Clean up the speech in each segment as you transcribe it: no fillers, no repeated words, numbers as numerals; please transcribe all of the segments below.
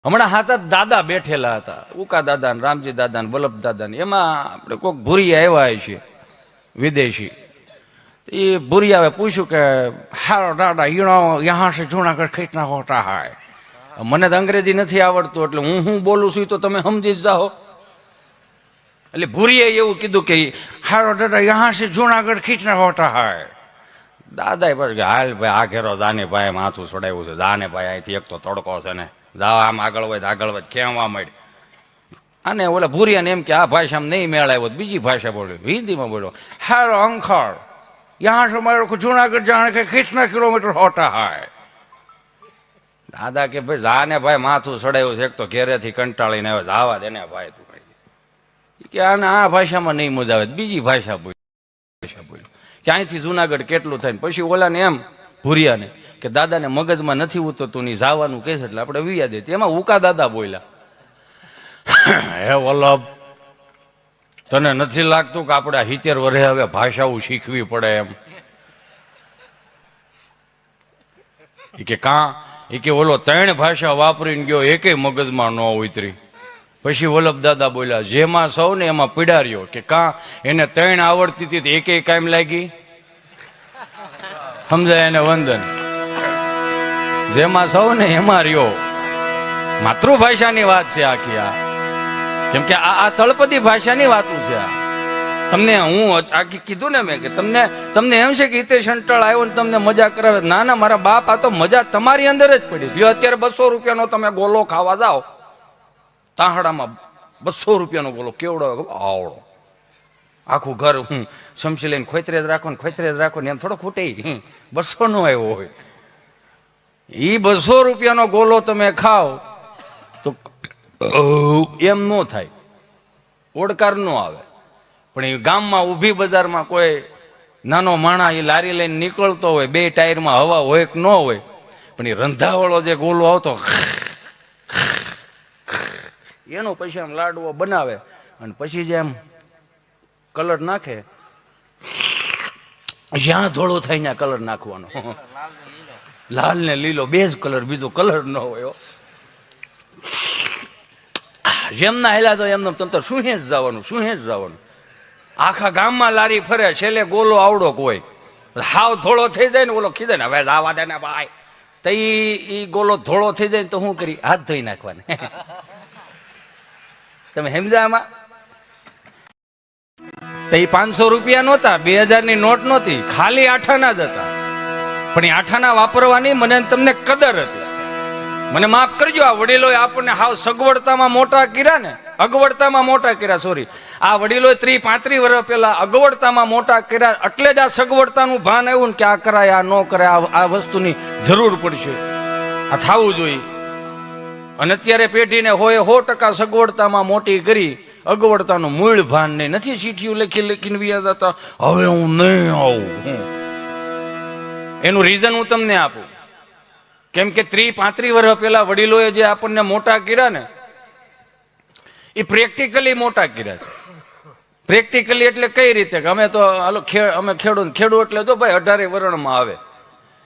હમણાં હાથા દાદા બેઠેલા હતા, ઉકા દાદા, રામજી દાદા, વલ્લભ દાદા. એમાં આપણે કોઈક ભૂરિયા આવ્યા છે વિદેશી. એ ભૂરિયાએ પૂછ્યું કે હારો દાદા, યહાં સે જુનાગઢ કિતના હોતા હૈ? મને તો અંગ્રેજી નથી આવડતું, એટલે હું બોલું છું તો તમે સમજી જ જાઓ. એટલે ભૂરિયાએ એવું કીધું કે હારો દાદા, યહાં સે જુનાગઢ કિતના હોતા હૈ? દાદાએ પછી હાલ ભાઈ, આ ઘેરો દાને ભાઈ માથું છોડાવ્યું છે, દાને ભાઈ અહીંથી એક તો તડકો છે ને, જાઓ આમ આગળ હોય કેવા મળી. અને ઓલા ભૂરિયાને એમ કે આ ભાષામાં નહીં મેળ આવ્યો, બીજી ભાષા બોલ્યો, હિન્દીમાં બોલ્યો, હારો અંખર, યહાં સે મારો જુનાગઢ જાણે કે કિતના કિલોમીટર હોતા હૈ? દાદા કે ભાઈ જાને ભાઈ માથું ચડાવ્યું છે, એક તો ઘેરેથી કંટાળીને આવે, જાવા દે ને ભાઈ તું. કે આને આ ભાષામાં નહીં મજા આવે, બીજી ભાષા બોલ્યો કે અહીંથી જુનાગઢ કેટલું થાય. પછી ઓલાને એમ ભૂરિયાને કે દાદાને મગજમાં નથી ઉતરતું ની જવાનું કહે છે, એટલે આપણે વિયા દે. એમાં ઉકા દાદા બોલ્યા, હે વલ્લભ, તને નથી લાગતું કે આપણે 70 વર્ષે હવે ભાષાઓ શીખવી પડે એમ? કે કાં? એ કે ઓલો 3 ભાષા વાપરીને ગયો, એકેય મગજમાં ન ઉતરી. પછી વલ્લભ દાદા બોલ્યા, જેમાં સૌ ને એમાં પીડાર્યો. કે કાં? એને 3 આવડતી હતી, એકેય કાયમ લાગી? સમજાય એને વંદન. જેમાં સૌ ને એમાં રહ્યો. માતૃભાષાની વાત છે આખી આ. કેમ કે આ તળપદી ભાષાની વાતું છે. તમને હું આખી કીધું ને મેં કે તમને એમ છે કે હિતેશ અંટળ આવ્યો ને તમને મજા કરાવે. ના ના મારા બાપ, આ તો મજા તમારી અંદર જ પડી. જો અત્યારે 200 રૂપિયાનો તમે ગોલો ખાવા જાઓ તાહડામાં, 200 રૂપિયાનો ગોલો કેવડો આવડો, આખું ઘર હું સમસી લઈને ખોતરે જ રાખો ને એમ થોડો ખૂટે. 200 નો આવ્યો હોય, એ 200 રૂપિયાનો ગોલો તમે ખાઓ તો એમ ન થાય, ઓડકાર ન આવે. પણ એ ગામમાં ઊભી બજારમાં કોઈ નાનો માણા એ લારી લઈને નીકળતો હોય, 2 ટાયરમાં હવા હોય કે ન હોય, પણ એ રંધાવાળો જે ગોલો આવતો એનો પછી આમ લાડવો બનાવે અને પછી જે એમ કલર નાખે, જ્યાં ધોળો થાય ત્યાં કલર નાખવાનો. લાલ ને લીલો 2 જ કલર, બીજો કલર ન હોય. જેમના હેલા તો એમને તમ શું જ જવાનું. આખા ગામમાં લારી ફરે, છેલ્લે ગોલો આવડો કોઈ હાવ ધોળો થઈ જાય ને, ઓલો ખીધે ને હવે આવા દે ને ભાઈ, તો ઈ ગોલો ધોળો થઈ જાય ને તો શું કરી? હાથ ધોઈ નાખવાને. તમે સમજા આમાં? તો એ 500 રૂપિયા નહોતા, 2000 ની નોટ નહોતી, ખાલી આઠાના જ હતા. પણ એ આઠાના વાપરવાની મને તમને કદર હતી. મને માફ કરજો, આ વડીલોએ આપણને હાવ સગવડતામાં મોટા કર્યા ને, અગવડતામાં મોટા કર્યા, સોરી, આ વડીલોએ 30-35 વર્ષ પહેલા અગવડતામાં મોટા કર્યા. એટલે જ આ સગવડતાનું ભાન આવ્યું ને કે આ કરાય, આ ન કરાય, આ વસ્તુની જરૂર પડશે, આ થવું જોઈએ. અને અત્યારે પેઢીને હોય 100% સગવડતામાં મોટી કરી, અગવડતાનું મૂળ ભાન નહીં. નથી ચીઠીઓ લખીને વ્યા જતા, હવે હું નહીં આવું. એનું રીઝન હું તમને આપું. કેમ કે 30-35 વર્ષ પહેલા વડીલોએ જે આપણને મોટા કર્યા ને, એ પ્રેક્ટિકલી મોટા કર્યા છે. પ્રેક્ટિકલી એટલે કઈ રીતે? અમે તો અમે ખેડૂત એટલે તો ભાઈ 18 વર્ષમાં આવે.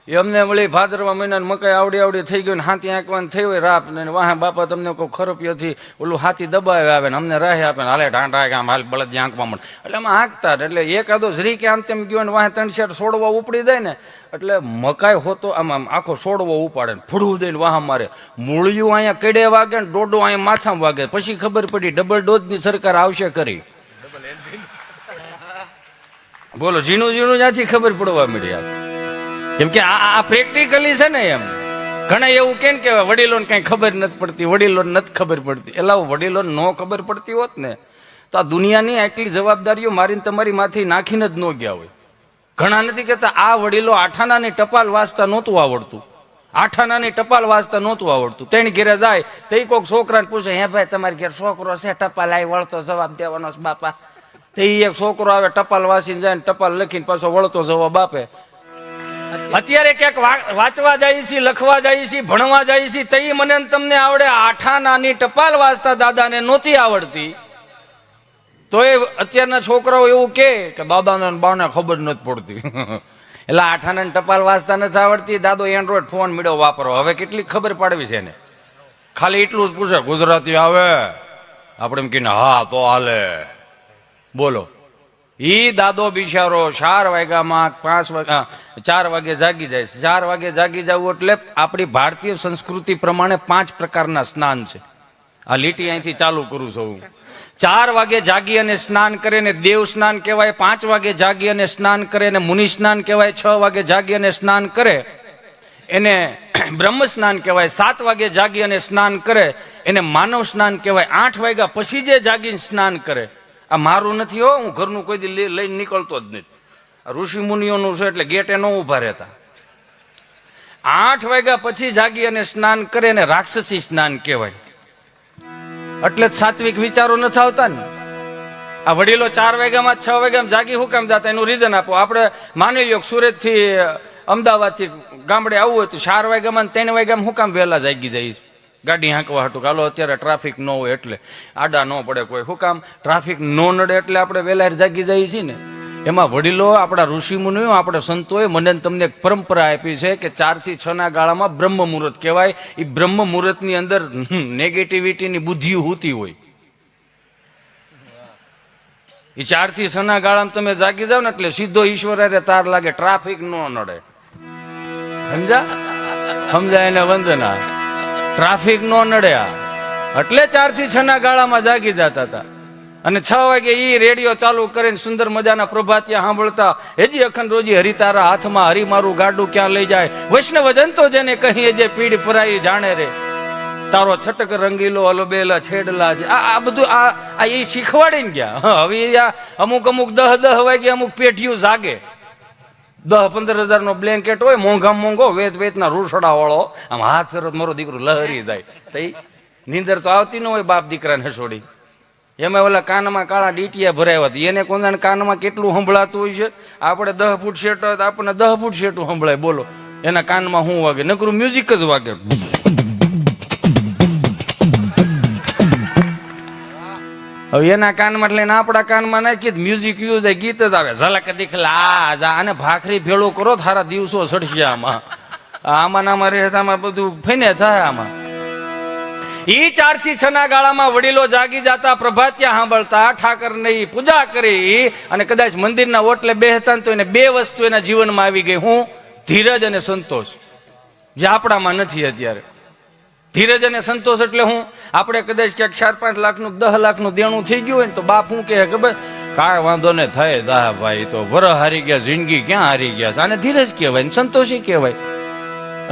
એ અમને વળી ભાદરવા મહિના મકાઈ આવડી થઈ ગયું ને, હાથી આંકવાનું થઈ હોય રાપ ને, વાહ બાપા તમને કોઈ ખરોપિયોથી ઓલું હાથી દબાવે આવે ને અમને રાહે આપે ને, હાલે ઢાંઢા કે આમ હાલ બળદ આંકવા મળે. એટલે અમે આંકતા, એટલે એકાદો જરી કે આમ તેમ ગયો ને વાહ 3-4 છોડવા ઉપડી જાય ને, એટલે મકાઈ હોતો આમ આખો છોડવો ઉપાડે ને ફૂડવું દઈને વાહ મારે. મૂળિયું અહીંયા કડે વાગે ને ડોડો અહીંયા માથામાં વાગે. પછી ખબર પડી ડબલ ડોઝની સરકાર આવશે કરી. બોલો, ઝીણું જ્યાંથી ખબર પડવા મળી. કેમ કે આ પ્રેક્ટિકલી છે ને. એમ ઘણા એવું કે વડીલોને કઈ ખબર નથી પડતી, વડીલોને નથી ખબર પડતી. એટલે વડીલોને ન ખબર પડતી હોત ને તો આ દુનિયાની આટલી જવાબદારીઓ મારીને તમારી માથી નાખીને જ ન ગયા હોય. ઘણા નથી કહેતા આ વડીલો આઠાનાની ટપાલ વાંચતા નહોતું આવડતું, આઠાનાની ટપાલ વાંચતા નહોતું આવડતું. તેની ઘેરે જાય તો એ કોઈક છોકરાને પૂછે, હે ભાઈ તમારી ઘેર છોકરો છે, ટપાલ આવી વળતો જવાબ દેવાનો છે બાપા? તો એ એક છોકરો આવે ટપાલ વાંચીને જાય ને ટપાલ લખીને પાછો વળતો જવાબ આપે. અત્યારે ક્યાંક વાંચવા જાય છે, લખવા જાય છે, ભણવા જાય છે, તઈ મને તમને આવડે. આઠાનાની ટપાલ વાંચતા દાદાને નહોતી આવડતી, તો એ અત્યારના છોકરાઓ એવું કે દાદાને બાને ખબર નથી પડતી. એટલે આઠાનાની ટપાલ વાંચતા નથી આવડતી, દાદો એન્ડ્રોઈડ ફોન મળ્યો વાપરો. હવે કેટલી ખબર પાડવી છે એને? ખાલી એટલું જ પૂછે ગુજરાતી આવે, આપણે એમ કહીને હા તો હાલે. બોલો, ઈ દાદો બિચારો 4 વાગ્યામાં 4 વાગે જાગી જાય. 4 વાગે જાગી જવું એટલે આપણી ભારતીય સંસ્કૃતિ પ્રમાણે 5 પ્રકારના સ્નાન છે. આ લીટી અહીંથી ચાલુ કરું છું હું. 4 વાગે જાગી અને સ્નાન કરે ને દેવ સ્નાન કહેવાય, 5 વાગે જાગી અને સ્નાન કરે ને મુનિ સ્નાન કહેવાય, 6 વાગે જાગી અને સ્નાન કરે એને બ્રહ્મ સ્નાન કહેવાય, 7 વાગે જાગી અને સ્નાન કરે એને માનવ સ્નાન કહેવાય, 8 વાગ્યા પછી જે જાગીને સ્નાન કરે, આ મારું નથી હો, હું ઘરનું કોઈ દી લઈને નીકળતો જ નથી, ઋષિ મુનિઓનું છે એટલે ગેટે ન ઉભા રહેતા. 8 વાગ્યા પછી જાગી અને સ્નાન કરે ને રાક્ષસી સ્નાન કહેવાય. એટલે જ સાત્વિક વિચારો નથી આવતા ને. આ વડીલો 4 વાગ્યામાં 6 વાગ્યામાં જાગી હું કામ જતા, એનું રીઝન આપો. આપણે માની લો સુરત થી અમદાવાદ થી ગામડે આવવું હોય તો 4 વાગ્યામાં 3 વાગ્યામાં હું કામ વહેલા જાગી જઈશ ગાડી હાંકવા હાટું. હાલો અત્યારે ટ્રાફિક ન હોય એટલે આડા ન પડે કોઈ, શું કામ ટ્રાફિક ન નડે એટલે આપણે વહેલા જાગી જઈએ છીએ ને. એમાં વડીલો આપણા ઋષિ મુનિઓ આપણા સંતોએ મને તમને એક પરંપરા આપી છે કે 4 થી 6 ના ગાળામાં બ્રહ્મ મુહૂર્ત કહેવાય. એ બ્રહ્મ મુહૂર્તની અંદર નેગેટિવિટીની બુદ્ધિ હોતી હોય. એ 4 થી 6 ના ગાળામાં તમે જાગી જાવ ને એટલે સીધો ઈશ્વર તાર લાગે, ટ્રાફિક ન નડે. સમજાય એને વંદના, ટ્રાફિક નો નડ્યા એટલે 4 થી 6 ના ગાળામાં જાગી જતા હતા. અને 6 વાગે ઈ રેડિયો ચાલુ કરીને સુંદર મજાના પ્રભાતિયા સાંભળતા, હેજી અખંડ રોજી હરિતારા હાથમાં, હરી મારું ગાડું ક્યાં લઈ જાય, વૈષ્ણવજન તો જેને કહીએ જે પીડ પરાઈ જાણે રે, તારો છટક રંગીલો અલબેલા છેડલા. આ બધું આ એ શીખવાડીને ગયા. હવે અમુક 10 વાગે અમુક પેઢીઓ જાગે, 10-15 હજારનો બ્લેન્કેટ હોય, મોંઘામાં મોંઘો, વેતના રૂસડા વાળો, આમ હાથ ફેરો મારો દીકરો લહરી જાય. નીંદર તો આવતી ન હોય બાપ દીકરાને છોડી. એમાં ઓલા કાનમાં કાળા ડીટીયા ભરાયા હતા, એને કોના કાનમાં કેટલું સંભળાતું હોય છે. આપણે 10 ફૂટ શેટ હોય તો આપણને 10 ફૂટ શેટું સંભળાય. બોલો એના કાનમાં શું વાગે? નકરું મ્યુઝિક જ વાગે. હવે એના કાનમાં લઈને આપણા કાનમાં નાખીએ મ્યુઝિક યુઝ થાય, ગીત જ આવે. ઝલક દીખલા આને ભાખરી ભેળું કરો, થારા દિવસો સડશે. આમાં આમાં રહેતામાં બધું ફઈને થાય. આમાં ઈ 4 થી 6 ના ગાળામાં વડીલો જાગી જતા, પ્રભાતિયા સાંભળતા, ઠાકરની પૂજા કરી અને કદાચ મંદિરના ઓટલે બેસતા તો એને 2 વસ્તુ એના જીવનમાં આવી ગઈ. હું? ધીરજ અને સંતોષ, જે આપણામાં નથી અત્યારે. ધીરજ અને સંતોષ એટલે હું? આપણે કદાચ ક્યાંક 4-5 લાખનું 10 લાખનું દેણું થઈ ગયું હોય ને તો બાપ શું કહે ખબર? કાંઈ વાંધો ને થાય દા ભાઈ, તો વર હારી ગયા, જિંદગી ક્યાં હારી ગયા. આને ધીરજ કહેવાય ને સંતોષી કહેવાય.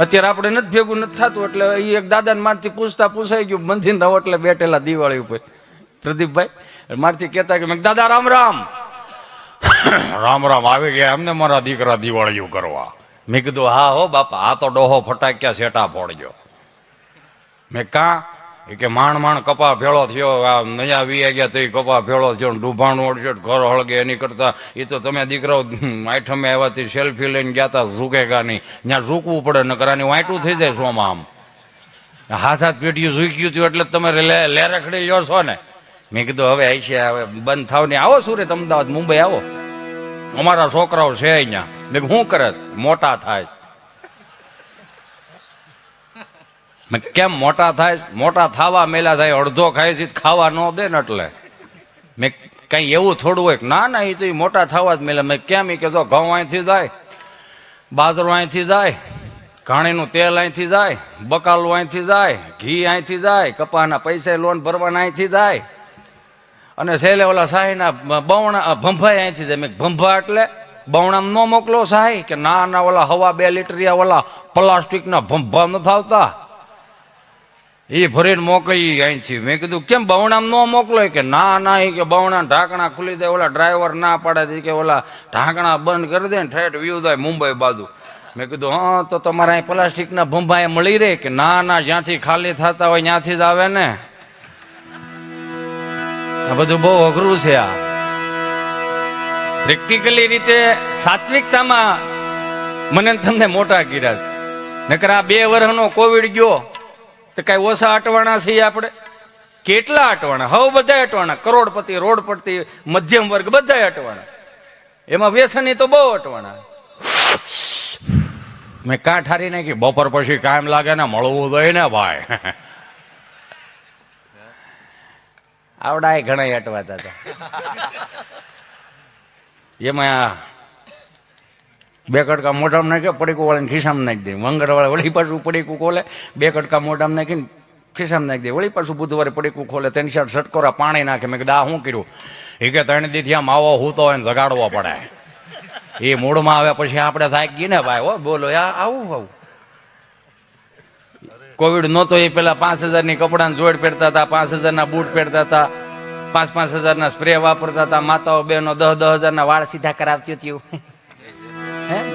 અત્યારે આપણે નથી ભેગું નથી થતું એટલે એ એક દાદાને મારથી પૂછાઈ ગયું મંદિરના ઓટલે બેઠેલા દિવાળી ઉપર. પ્રદીપભાઈ મારથી કહેતા કે દાદા રામ રામ. રામ રામ આવી ગયા એમને મારા દીકરા દિવાળીઓ કરવા. મેં કીધું હા હો બાપા, આ તો ડોહો ફટાક્યા સેટા ફોડજો. મેં કાં? એ કે માણ કપા ભેળો થયો, આ નયા વી ગયા તો એ કપા ભેળો થયો, ડૂભાણું ઓળશે, ઘર હળગે. એની કરતા એ તો તમે દીકરાઓ આઠમે આવ્યાથી સેલ્ફી લઈને ગયા હતા, ઝૂકેગા નહીં. ત્યાં ઝૂકવું પડે, નકર આની વાંટું થઈ જાય સોમાં. આમ હાથ પેટીયું ઝૂક્યું હતું એટલે તમે લે રખડી લ્યો છો ને. મેં કીધું હવે આઈ છે, હવે બંધ થાવ ને આવો સુરત, અમદાવાદ, મુંબઈ આવો, અમારા છોકરાઓ છે અહીંયા. મેં શું કરે? મોટા થાય. કેમ મોટા થાય? મોટા થવા મેલા થાય, અડધો ખાય છે ખાવા ન દે ને એટલે. મેં કઈ એવું થોડું હોય? ના એ તો એ મોટા થવા જ મેલા. મેં કેમ? એ કે તો ઘઉં અહીંથી જાય, બાજરો અહીંથી જાય, ઘાણીનું તેલ અહીંથી જાય, બકાલું અહીંથી જાય, ઘી અહીંથી જાય, કપાના પૈસા લોન ભરવાના અહીંથી જાય, અને છેલ્લે ઓલા સાહીના બવણા ભંભાઈ અહીંથી જાય. મેં ભંભા એટલે બવણામાં ન મોકલો સાહી? કે ના ઓલા હવા 2 લીટરિયા ઓલા પ્લાસ્ટિકના ભંભા નથી આવતા, એ ભરીને મોકલી અહીંથી. મેં કીધું કેમ બવણામાં ન મોકલો? કે ના એ કે બવણા ઢાંકણા ખુલી જાય, ઓલા ડ્રાઈવર ના પાડે કે ઓલા ઢાંકણા બંધ કરી દે ને ઠેઠ વ્યૂ થાય મુંબઈ બાજુ. મેં કીધું હા તો તમારા અહીં પ્લાસ્ટિકના ભંભા એ મળી રહે? કે ના જ્યાંથી ખાલી થતા હોય ત્યાંથી જ આવે ને. આ બધું બહુ અઘરું છે. આ પ્રેક્ટિકલી રીતે સાત્વિકતામાં મને તમને મોટા કર્યા છે. નકર આ 2 વર્ષનો કોવિડ ગયો તો કઈ ઓછા અટવાણા છીએ આપણે? કેટલા અટવાણા? હવે બધા અટવાણા, કરોડપતિ, રોડપતિ, મધ્યમ વર્ગ બધા અટવાણા. એમાં વ્યસની તો બહુ અટવાણા. મેં કાં ઠારી નાખી, બપોર પછી કાયમ લાગે ને મળવું જોઈએ ને ભાઈ. આવડા એ ઘણા અટવાતા હતા. એમાં બે કટકા મોઢામાં નાખે, પડીકું વાળીને ખિસ્સામાં નાખી દે. મંગળવારે વળી પાછું પડીકું ખોલે, બે કટકા મોઢામાં નાખીને ખિસ્સામાં નાખી દે. વળી પાછું બુધવારે પડીકું ખોલે, 3-4 સટકોરા પાણી નાખે. મેં કીધું આ શું કર્યું? એ કે 3 દીથી આમ આવો હું તો એને જગાડવો પડે. એ મૂળમાં આવે પછી આપણે થાકી ગઈ ને ભાઈ. હો બોલો આવું કોવિડ નહોતો એ પેલા 5,000ની કપડાની જોડ પહેરતા હતા, 5,000ના બૂટ પહેરતા હતા, 5,000ના સ્પ્રે વાપરતા હતા. માતાઓ બહેનો 10,000ના વાળ સીધા કરાવતી હતી.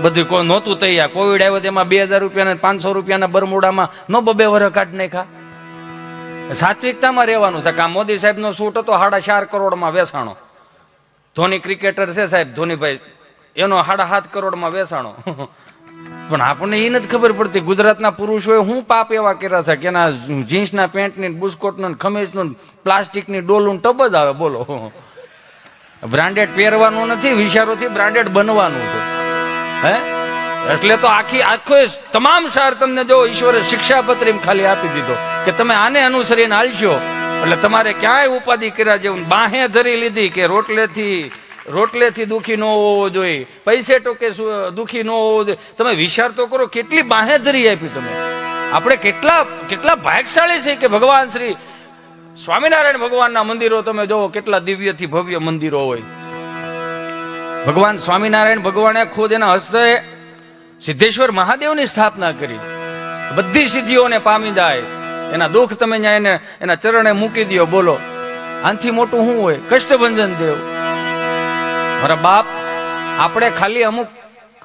બધું કોઈ નહોતું તૈયાર. કોવિડ આવ્યો તેમાં 2,000 રૂપિયાના 500 રૂપિયાના બરમુડામાં નો 2 વર્ષ કાઢી નાખ્યા. સાત્વિકતામાં રહેવાનું છે. કા મોદી સાહેબ નો સૂટ હતો 4.5 કરોડમાં વેચાણો. ધોની ક્રિકેટર છે સાહેબ, ધોનીભાઈ, એનો 7.5 કરોડમાં વેચાણો. પણ આપણને એ નથી ખબર પડતી ગુજરાતના પુરુષોએ શું પાપ એવા કર્યા છે કે એના જીન્સના પેન્ટની, બુસ્કોટનું, ખમીસનું, પ્લાસ્ટિકની ડોલું ટબ જ આવે. બોલો, બ્રાન્ડેડ પહેરવાનું નથી, વિચારોથી બ્રાન્ડેડ બનવાનું છે. એટલે તો આખો તમામ સાર તમને જો ઈશ્વરે શિક્ષાપત્રી ખાલી આપી દીધો કે તમે આને અનુસરીને હાલશો એટલે તમારે ક્યાંય ઉપાધિ કર્યા જેવું. બાહે ધરી લીધી કે રોટલેથી દુઃખી ન હોવો જોઈએ, પૈસે ટોકે દુઃખી ન હોવો જોઈએ. તમે વિચાર તો કરો કેટલી બાહેધરી આપી તમે. આપણે કેટલા ભાગ્યશાળી છે કે ભગવાન શ્રી સ્વામિનારાયણ ભગવાનના મંદિરો તમે જોવો, કેટલા દિવ્યથી ભવ્ય મંદિરો હોય. ભગવાન સ્વામિનારાયણ ભગવાને ખુદ એના હસ્તે સિદ્ધેશ્વર મહાદેવની સ્થાપના કરી. બધી સિદ્ધિઓને પામી જાય. એના દુઃખ તમે એના ચરણે મૂકી દો. બોલો, આનાથી મોટું શું હોય? કષ્ટભંજન દેવ. મારા બાપ, આપણે ખાલી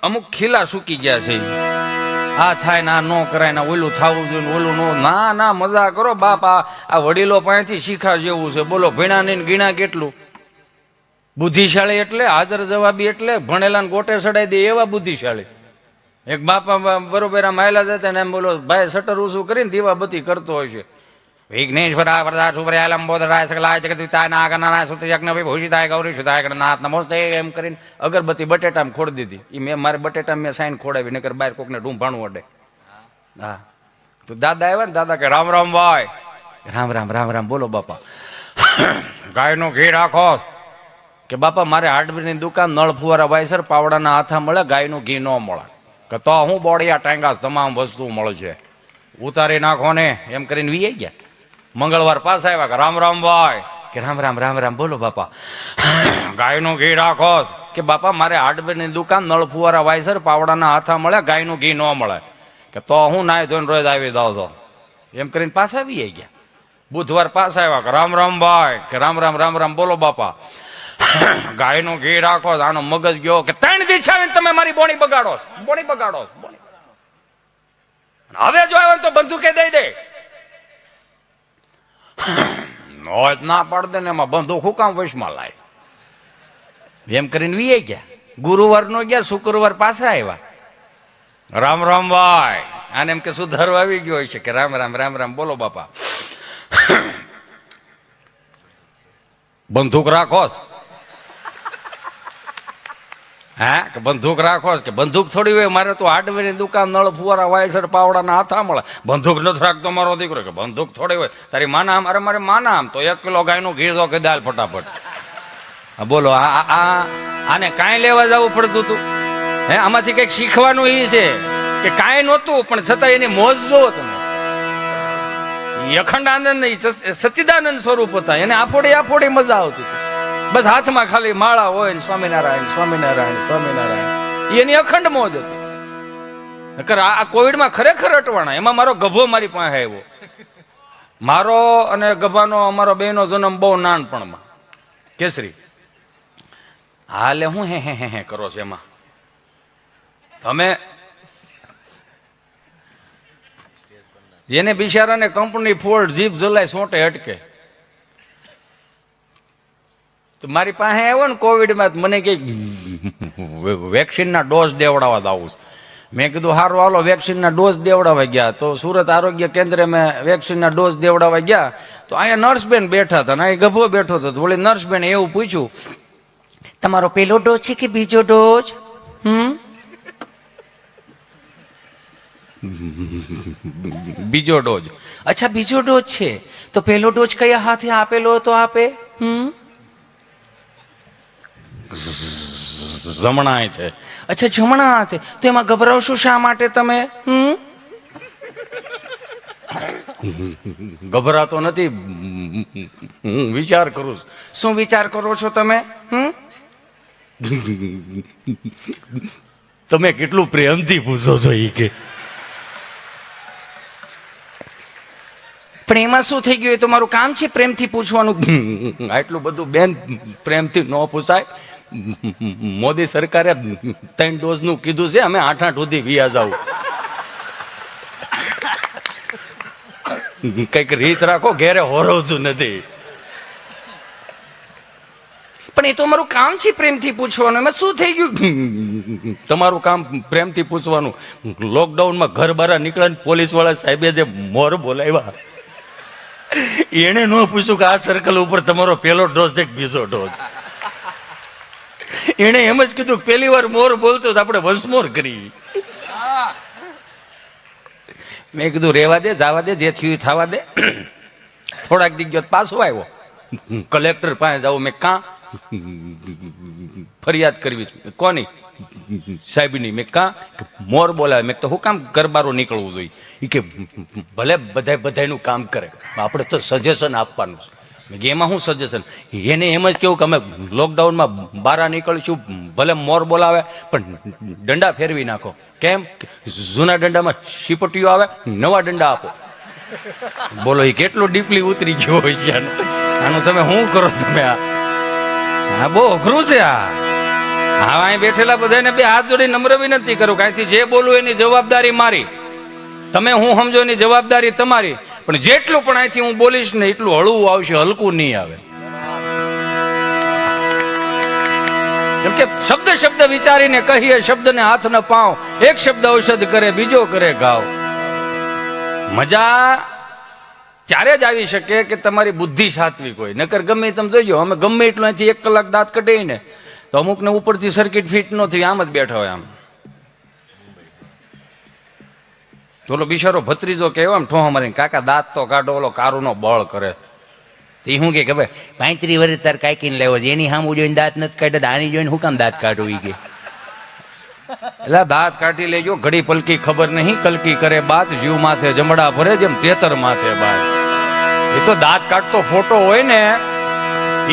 અમુક ખીલા સૂકી ગયા છે. આ થાય ને આ ન કરાય ને ઓલું થવું જોઈએ, ઓલું નો. ના મજા કરો બાપ. આ વડીલો પાસેથી શીખા જેવું છે. બોલો, ભીણા ને ગીણા કેટલું બુદ્ધિશાળી, એટલે હાજર જવાબી, એટલે ભણેલા ને ગોટે ચડાઈ દે એવા બુદ્ધિશાળી. એક બાપા બરોબર આમ આયલા જતા ને એમ બોલો, ભાઈ શટર ઊંચું કરીને દીવાબત્તી કરતો હોય છે. વિઘ્નેશ્વરા વરદા સુબ્રયાલમ બોધરાય સકલાય જગદિતાય નાગનાનાય સુતયજ્ઞ વિભૂષિતાય ગૌરી સુતાય ગણનાથ નમોસ્તે એમ કરીને અગરબત્તી બટેટામાં ખોડી દીધી. એ મેં મારે બટેટામાં મેં સાઈન ખોડાવી, નકર બહાર કોકને ઢૂંભાણું અડે. હા, તો દાદા આવ્યા ને, દાદા કે રામ રામ ભાઈ. રામ રામ રામ રામ. બોલો બાપા, ગાયનું ઘી રાખો. કે બાપા મારે હાર્ડવેરની દુકાન, નળ ફુવારા વાયસર, પાવડાના હાથા મળે, ગાયનું ઘી ન મળે. કે તો હું બોડિયા ટાંગાસ તમામ વસ્તુ મળે છે, ઉતારી નાખો ને એમ કરીને વી ગયા. મંગળવાર પાછા આવ્યા કે રામ રામ ભાઈ. કે રામ રામ રામ રામ. બોલો બાપા, ગાયનું ઘી રાખો. કે બાપા મારે હાર્ડવેરની દુકાન, નળ ફુવારા વાયસર, પાવડાના હાથા મળે, ગાયનું ઘી ન મળે. કે તો હું નાય ધોઈને રોજ આવી દઉં છો એમ કરીને પાછા આવી ગયા. બુધવાર પાછા આવ્યા કે રામ રામ ભાઈ. કે રામ રામ રામ રામ. બોલો બાપા, ગાયનું ઘી રાખો. આનો મગજ ગયો કે 3 દિવસ આવીને તમે મારી બોણી બગાડો. હવે જો આવે તો બંદૂકે દઈ દે. ના પાડ દે ને, એમાં બંદૂક હું કામ વશમાં લાય એમ કરીને વી ગયા. ગુરુવાર નો ગયા, શુક્રવાર પાછા આવ્યા. રામ રામ ભાઈ. આને એમ કે સુધારો આવી ગયો છે. કે રામ રામ રામ રામ. બોલો બાપા, બંદૂક રાખો. હા, કે બંદૂક રાખો. કે બંદૂક થોડી હોય, મારે તો હાર્ડવેરની દુકાન, નળ ફુવારા વાયસર, પાવડાના હાથા મળે. બંદૂક નથી રાખતો મારો દીકરો. કે બંદૂક થોડી હોય, તારી માના આમ. અરે મારે માના આમ તો 1 કિલો ગાયનું ઘી દો કે દાલ ફટાફટ. બોલો, આને કાંઈ લેવા જવું પડતું હતું? આમાંથી કઈક શીખવાનું એ છે કે કાંઈ નહોતું પણ છતાં એની મોજ જોવો તમે. અખંડ આનંદ નહીં, સચ્ચિદાનંદ સ્વરૂપ હતા. એને આફોડી મજા આવતી હતી. બસ હાથમાં ખાલી માળા હોય ને સ્વામિનારાયણ સ્વામિનારાયણ સ્વામિનારાયણ, એની અખંડ મોજ હતી. આ કોવિડમાં ખરેખર અટવાણા. એમાં મારો ગભો મારી પાસે આવ્યો. મારો અને ગભાનો અમારો બેનો જન્મ બહુ નાનપણમાં, કેસરી. હાલે હું હે કરો છો એમાં તમે. એને બિચારાને કંપની ફોર્ડ જીપ જલાય સોટે અટકે. તો મારી પાસે આવ્યો ને કોવિડમાં, મને કે વેક્સિનના ડોઝ દેવડાવવા આવું. મેં કીધું સારું હાલો વેક્સિનના ડોઝ દેવડાવવા ગયા. તો સુરત આરોગ્ય કેન્દ્રે મેં વેક્સિનના ડોઝ દેવડાવવા ગયા. તો અહીંયા નર્સબેન બેઠા હતા ને અહીં ગભો બેઠો હતો. વળી નર્સબેન એવું પૂછ્યું, તમારો પેલો ડોઝ છે કે બીજો ડોઝ? બીજો ડોઝ. અચ્છા, બીજો ડોઝ છે તો પહેલો ડોઝ કયા હાથે આપેલો હતો આપે? જમણા હાથે. અચ્છા, જમણા હાથે. તો એમાં ગભરાવશો શા માટે તમે? ગભરાતો નથી, હું વિચાર કરું છું. શું વિચાર કરો છો તમે? તમે કેટલું પ્રેમથી પૂછો છો એ કે. પણ એમાં શું થઈ ગયું? એ તો મારું કામ છે પ્રેમથી પૂછવાનું. આટલું બધું બેન પ્રેમથી ન પૂછાય. મોદી સરકારે 3 ડોઝ નું કીધું છે, અમે 8 સુધી વ્યા જાવ. કઈક રીત રાખો, ઘેરે હોરવતું નથી. પણ એ તો મારું કામ છે પ્રેમથી પૂછવાનું. એમાં શું થઈ ગયું? તમારું કામ પ્રેમથી પૂછવાનું. લોકડાઉનમાં ઘર બહાર નીકળે, પોલીસ વાળા સાહેબે જે મોર બોલાવ્યા, એને ન પૂછ્યું કે આ સર્કલ ઉપર તમારો પહેલો ડોઝ છે કે બીજો ડોઝ. એને એમ જ કીધું પહેલી વાર મોર બોલતો આપણે વંશમોર કરી. મેં કીધું રેવા દે, જવા દે, જે થયું થવા દે. થોડાક દી ગયો પાછો આવ્યો. કલેક્ટર પાસે જાવ. મેં કાં ફરિયાદ કરવી? કોની? સાહેબની. મેં કાં? મોર બોલાવે. મેં તો હું કામ ગરબારો નીકળવું જોઈએ? એ કે ભલે બધાનું કામ કરે, આપણે તો સજેશન આપવાનું છે. મેં એમાં શું સજેશન? એને એમ જ કેવું કે અમે લોકડાઉનમાં બહાર નીકળીશું, ભલે મોર બોલાવે પણ દંડા ફેરવી નાખો. કેમ? જૂના દંડામાં શીપટીઓ આવે, નવા દંડા આપો. બોલો, એ કેટલું ડીપલી ઉતરી ગયો હોય છે આનું. તમે શું કરો તમે? આ બહુ અઘરું છે. હા, અહીં બેઠેલા બધાને બે હાથ જોડી નમ્ર વિનંતી કરું, કાંઈથી જે બોલવું એની જવાબદારી મારી. તમે હું સમજો એની જવાબદારી તમારી. પણ જેટલું પણ અહીંથી હું બોલીશ ને એટલું હળવું આવશે, હલકું નહીં આવે. જેમ કે શબ્દ વિચારીને કહીએ, શબ્દને હાથ ન પાવ. એક શબ્દ ઔષધ કરે, બીજો કરે ઘાવ. મજા ત્યારે જ આવી શકે કે તમારી બુદ્ધિ સાત્વિક હોય. નકર ગમે તમે જોજો, અમે ગમે એટલું અહીંથી 1 કલાક દાંત કઢીએ ને તો અમુક ને ઉપરથી સર્કિટ ફિટ ન થઈ, આમ જ બેઠા હોય. આમ ઓલો બિચારો ભત્રીજો કેવો આમ ઠોહો મારીને, કાકા દાંત તો કાઢો, ઓલો કારુનો બળ કરે. તે શું કે ભાઈ 35 વર્ષ તાર કાંઈકીને લેવો છે, એની સામું જોઈને દાંત નથી કાઢ્યા, આની જોઈને હું કામ દાંત કાઢું? કે એટલે દાંત કાઢી લેજો, ઘડી પલકી ખબર નહીં, કલકી કરે બાત, જીવ માથે જમડા ભરે જેમ તેતર માથે બાત. એ તો દાંત કાઢતો ફોટો હોય ને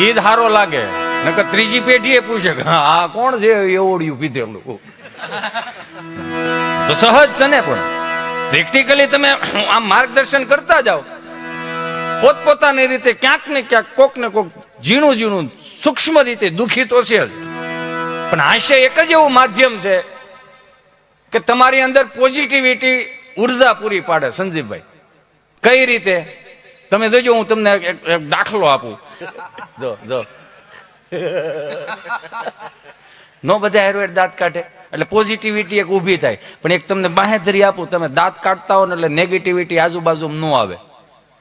એ જ સારો લાગે. નકર ત્રીજી પેઢીએ પૂછે કે આ કોણ છે એવોડિયું પીધેલું. તો સહજ છે ને. પણ પ્રેક્ટિકલી તમે આમ માર્ગદર્શન કરતા જાઓ પોતપોતાની રીતે, ક્યાંક ને ક્યાંક કોક ને કોક ઝીણું સૂક્ષ્મ રીતે દુઃખી તો છે જ. પણ હાસ્ય એક જ એવું માધ્યમ છે કે તમારી અંદર પોઝિટિવિટી ઉર્જા પૂરી પાડે. સંજીવભાઈ, કઈ રીતે? તમે જોજો, હું તમને એક દાખલો આપું. જો નો બધા આયુર્વેદ દાંત કાઢે એટલે પોઝિટિવિટી એક ઊભી થાય. પણ એક તમને બાહેધરી આપું, તમે દાંત કાઢતા હો ને એટલે નેગેટિવિટી આજુબાજુ ન આવે.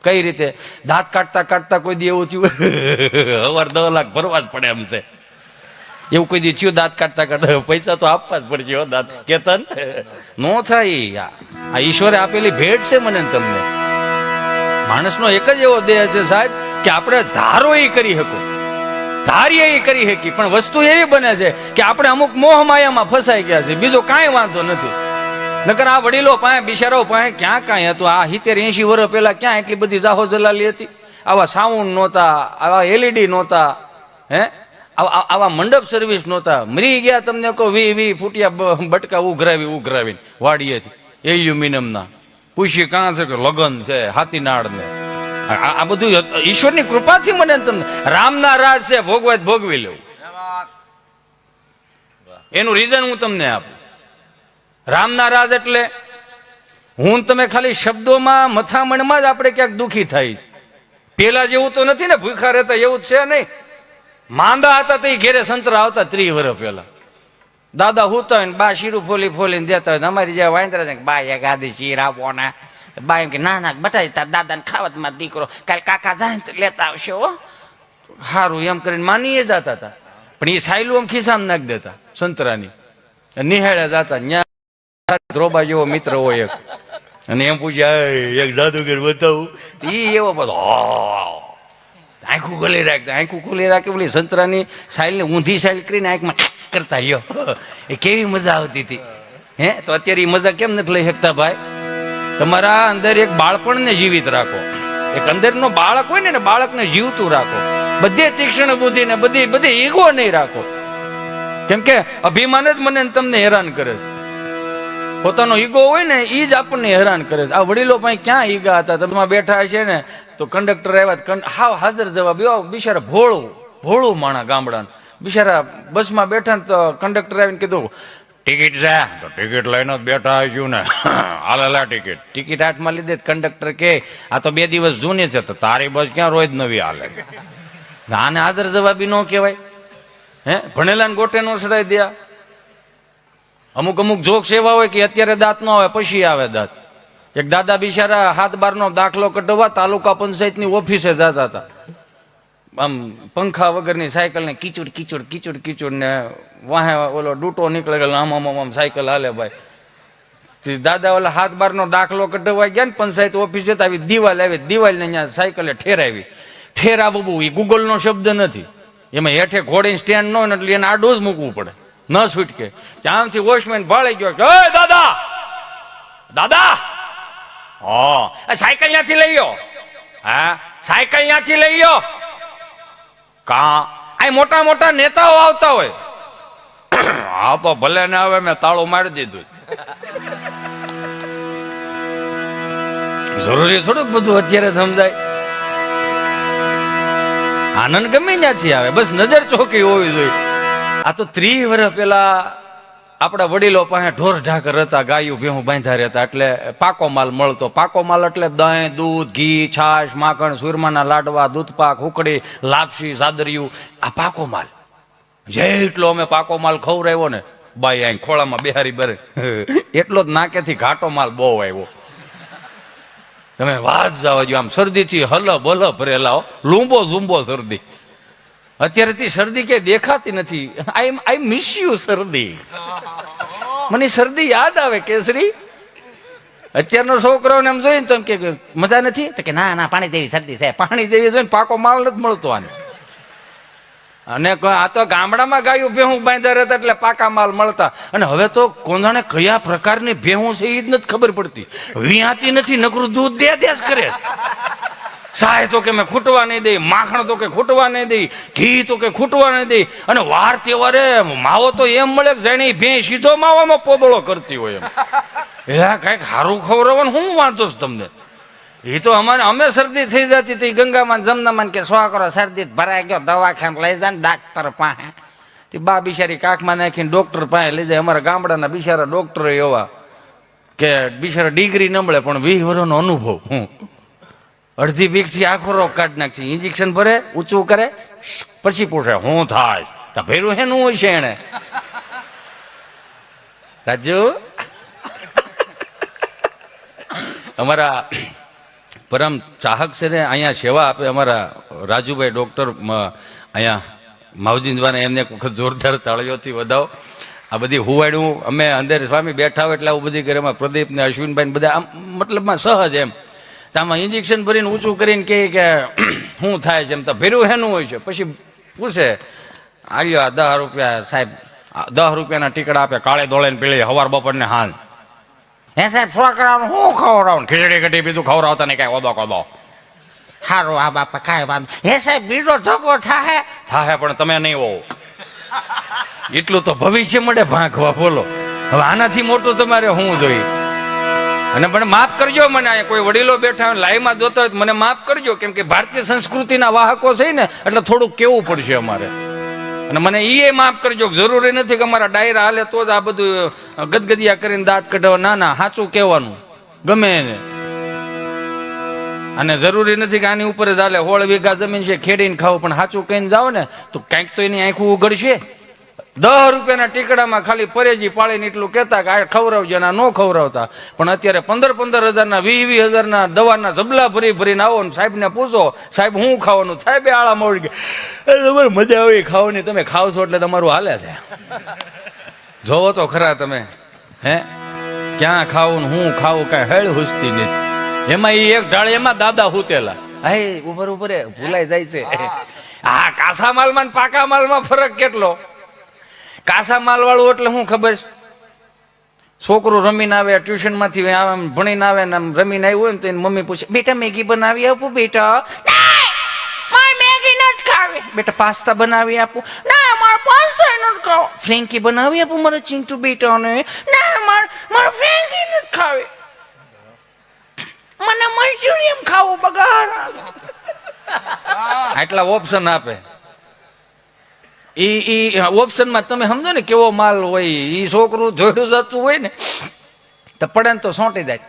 કઈ રીતે? દાંત કાઢતા કોઈ દી એવું થયું હવાર 10 લાખ ભરવા જ પડે એમ છે, એવું કોઈ દી થયું? દાંત કાઢતા પૈસા તો આપવા જ પડશે. દાંત કેતન નો થાય. આ ઈશ્વરે આપેલી ભેટ છે મને તમને. માણસનો એક જ એવો દેહ છે સાહેબ કે આપણે ધારો એ કરી શકો, ધારીએ એ કરી શકી. પણ વસ્તુ એવી બને છે કે આપણે અમુક મોહ માયામાં ફસાઈ ગયા છે, બીજો કાંઈ વાંધો નથી. નકર આ વડીલો પાસે, બિચારાઓ પાસે ક્યાં કાંઈ હતું? આ 70-80 વર્ષ પહેલા ક્યાં એટલી બધી જાહો જલાલી હતી? આવા સાઉન્ડ નહોતા, આવા એલઈડી નહોતા, આવા મંડપ સર્વિસ નહોતા. મરી ગયા તમને કહો 20 ફૂટિયા બટકા ઉઘરાવીને વાડીએથી એલ્યુમિનિયમના. પૂછી કાં છે કે લગન છે હાથીનાળ ને. આ બધું ઈશ્વરની કૃપાથી મને તમને. રામના રાજ છે, ભોગવાય ભોગવી લેવું. એનું રીઝન હું તમને આપું. રામના રાજ એટલે હું તમે ખાલી શબ્દોમાં, મથામણમાં જ આપણે ક્યાંક દુઃખી થાય. પેલા જેવું તો નથી ને, ભૂખા રહેતા એવું જ છે નહીં. માંદા હતા તો એ ઘેરે સંતરા આવતા 30 વર્ષ પહેલા. દાદા હુતા હોય ને બા શીરું ફોલીને દેતા હોય. અમારી જે વાંદરા છે બા એક આધી શીર આપો ને. બા એમ કે ના બટાઈ તાર દાદાને ખાવતમાં દીકરો કાલ કાકા જાય તો લેતા આવશે હો. સારું એમ કરીને માનીએ જતા હતા. પણ એ સાયલું આમ ખિસ્સામાં નાખી દેતા સંતરાની, નિહાળ્યા જતા. ધ્રોબા જેવો મિત્ર હોય એક, અને એમ પૂછ્યા એક જાદુગર બતાવું, ઈ એવો બધો આંખું ખોલી રાખતા, આંખું ખોલી રાખે પેલી સંતરાની સાઈલ ને ઊંધી સાઈલ કરીને આંખમાં કરતા લ્યો, એ કેવી મજા આવતી હતી. હે તો અત્યારે એ મજા કેમ નથી લઈ શકતા ભાઈ? તમારા અંદર એક બાળપણને જીવિત રાખો, એક અંદરનો બાળક હોય ને બાળકને જીવતું રાખો. બધે તીક્ષ્ણ બુદ્ધિ ને બધી ઈગો નહીં રાખો, કેમ કે અભિમાન જ મને તમને હેરાન કરે છે. પોતાનો ઈગો હોય ને એ જ આપણને હેરાન કરે છે. આ વડીલો પાસે ક્યાં ઈગા હતા? તમે બેઠા હશે ને તો કંડક્ટર આવ્યા, હાવ હાજર જવાબ, બિચારા ભોળું માણા ગામડાના બિચારા બસમાં બેઠા ને તો કંડક્ટર આવીને કીધું ટિકિટ છે, તો ટિકિટ લઈને જ બેઠા હશું ને, હાલેલા ટિકિટ હાથમાં લીધે કંડક્ટર કે આ તો 2 દિવસ જૂની છે, તો તારી બસ ક્યાં રોજ નવી હાલે છે? આને હાજર જવાબી ન કહેવાય. હે ભણેલા ને ગોટે નો ચડાઈ દે. અમુક જોક્સ એવા હોય કે અત્યારે દાંત ન આવે પછી આવે દાંત. એક દાદા બિચારા 7-12 દાખલો કઢવા તાલુકા પંચાયતની ઓફિસે જતા હતા, આમ પંખા વગરની સાયકલ ને કીચડ ને વાહે ઓલો ડૂટો નીકળે ગયેલો, આમ સાયકલ હાલે ભાઈ. દાદા ઓલા 7-12 દાખલો કઢવા ગયા ને પંચાયત ઓફિસ જતા, આવી દિવાલ ને અહીંયા સાયકલે ઠેરાવી. ઠેરાવવું એ ગૂગલ નો શબ્દ નથી, એમાં હેઠે ઘોડીને સ્ટેન્ડ ન હોય એટલે એને આડું જ મૂકવું પડે, ન છૂટકે. આમથી વોચમેન ભાળી ગયો, દાદા હા સાયકલ ત્યાંથી લઈ લો, હા સાયકલ ત્યાંથી લઈ લો. આ મોટા નેતાઓ આવતા હોય, હા તો ભલે ને આવે, મેં તાળું મારી દીધું. જરૂરી થોડુંક બધું અત્યારે સમજાય. આનંદ ગમે ત્યાંથી આવે, બસ નજર ચોકી હોવી જોઈએ. આ તો 30 વર્ષ પેલા આપણા વડીલો પાસે ઢોર ઢાકર હતા, ગાયું ભેહું બાંધ્યા રહેતા, એટલે પાકો માલ મળતો. પાકો માલ એટલે દહીં, દૂધ, ઘી, છાશ, માખણ, સુરમાના લાડવા, દૂધપાક, ઉકડી, લાપસી, સાદરિયું, આ પાકો માલ. જેટલો અમે પાકો માલ ખવડાવ્યો ને બાઈ અહીં ખોળામાં બેહારી બરે, એટલો જ નાકેથી ઘાટો માલ બહુ આવ્યો. તમે વાત જવા જો, આમ શરદીથી હલબ ભરેલા, લૂંબો ઝૂંબો શરદી. અત્યારે થી શરદી કે દેખાતી નથી. આઈ મિસ યુ શરદી. મને શરદી યાદ આવે કેસરી. અત્યારનો છોકરાઓને એમ જોઈને તો એમ કે મજા નથી, તો કે ના પાણી જેવી શરદી છે. પાણી જેવી જોઈને પાકો માલ નથી મળતો આને. અને આ તો ગામડામાં ગાયું ભેહું બાંધ્યા રહેતા એટલે પાકા માલ મળતા. અને હવે તો કોનાને કયા પ્રકારની ભેહું છે એ જ નથી ખબર પડતી. વિયાતી નથી, નકરું દૂધ દે જ કરે. સાય તો કે મેં ખૂટવા નહીં દઈ, માખણ તો કે ખૂટવા નહીં દઈ, ઘી તો કે ખૂટવા નહીં દઈ. અને વાર તહેવારે માવો તો એમ મળે કે જાણે ભે સીધો માવામાં પોદળો કરતી હોય એમ. એ કઈક સારું ખવડાવવાનું હું વાંચો છું તમને. એ તો અમે શરદી થઈ જતી હતી, ગંગામાં જમનામાં કે છોકરો શરદી ભરાઈ ગયો, દવાખાને લઈ જાય ને ડાક્ટર પાસે. તે બા બિચારી કાખમાં નાખીને ડોક્ટર પાસે લઈ જાય. અમારા ગામડાના બિચારા ડોક્ટર એવા કે બિચારા ડિગ્રી ન મળે પણ 20 વર્ષનો અનુભવ. હું અડધી બીક થી આખો રોગ કાઢી નાખશે. ઇન્જેક્શન ભરે, ઊંચું કરે, પછી પૂછે હું થાય તો ભેરું હેનું હોય છે એને. રાજુ અમારા પરમ ચાહક છે ને, અહીંયા સેવા આપે અમારા રાજુભાઈ ડોક્ટર અહીંયા માવજી દ્વારા, એમને એક વખત જોરદાર તાળીઓથી વધાવો. આ બધી હુવાડ્યું અમે અંદર સ્વામી બેઠા હોય એટલે આવું બધી કરે. એમાં પ્રદીપ ને અશ્વિનભાઈ બધા આમ મતલબમાં સહજ એમ. આમાં ઇન્જેક્શન ભરીને ઊંચું કરીને કે શું થાય છે એમ. તો ભેરું હેનું હોય છે. પછી પૂછે આવ્યો 10 રૂપિયા સાહેબ, 10 રૂપિયાના ટીકડા આપે, કાળે દોળે ને પીળી, હવાર બપોર ને હાલ. હે સાહેબ છોકરાઓને શું ખવડાવું? ખીચડી કઢી બીજું ખવડાવતા નહીં, કાંઈ ઓદો કોદો. સારું આ બાપા કાંઈ વાંધો. હે સાહેબ બીજો ધક્કો થાય પણ તમે નહીં હોવ. એટલું તો ભવિષ્ય મળે ભાંખવા. બોલો હવે આનાથી મોટું તમારે શું જોઈએ? અને પણ માફ કરજો મને, કોઈ વડીલો બેઠા હોય લાઈવમાં જોતા હોય મને માફ કરજો, કેમ કે ભારતીય સંસ્કૃતિના વાહકો છે ને એટલે થોડુંક કેવું પડશે અમારે. અને મને એ માફ કરજો, જરૂરી નથી કે અમારા ડાયરા હાલે તો જ આ બધું ગદગદિયા કરીને દાંત કઢાવવા. ના સાચું કહેવાનું ગમે એને. અને જરૂરી નથી કે આની ઉપર જ હાલે. 16 વીઘા જમીન છે, ખેડીને ખાવ, પણ સાચું કહીને જાઓ ને તો કંઈક તો એની આંખું ઉઘડશે. 10 રૂપિયાના ટીકડામાં ખાલી પરેજી પાળીને એટલું કહેતા કે આ ખવડાવજો, ના ન ખવડાવતા. પણ અત્યારે 15-15 હજારના 20-20 હજારના દવાના જબલા ભરીને આવો ને સાહેબને પૂછો, સાહેબ હું ખાવાનું? સાહેબે આળા મળી ગયા, તમારે મજા આવી ખાવાની, તમે ખાવશો એટલે તમારું હાલે છે. જોવો તો ખરા તમે. હે ક્યાં ખાવું ને હું ખાવું કઈ હેળ હુસતી નથી. એમાં એ એક ઢાળીમાં દાદા હુતેલા. હે ઉપર ઉપર ભૂલાઈ જાય છે. હા, કાસા માલમાં પાકા માલમાં ફરક કેટલો. કાસા માલ વાળું એટલે હું ખબર છે, છોકરું રમીને આવે, ટ્યુશન માંથી ભણીને આવે ને રમીને આવ્યું હોય ને તો એની મમ્મી પૂછે, બેટા મેગી બનાવી આપું? બેટા મેગી નથી ખાવી. બેટા પાસ્તા બનાવી આપું? ના, મારે પાસ્તા નથી ખાવો. ફ્રેન્કી બનાવી આપું મારે ચિંટુ બેટાને? ના, મારે ફ્રેન્કી નથી ખાવી. મને મંચુરિયન ખાવું બગાડ. આટલા ઓપ્શન આપે. ઈ ઓપ્શન માં તમે સમજો ને કેવો માલ હોય. ઈ છોકરું જોડું જતું હોય ને તો પડે ને તો સોંટી જાય.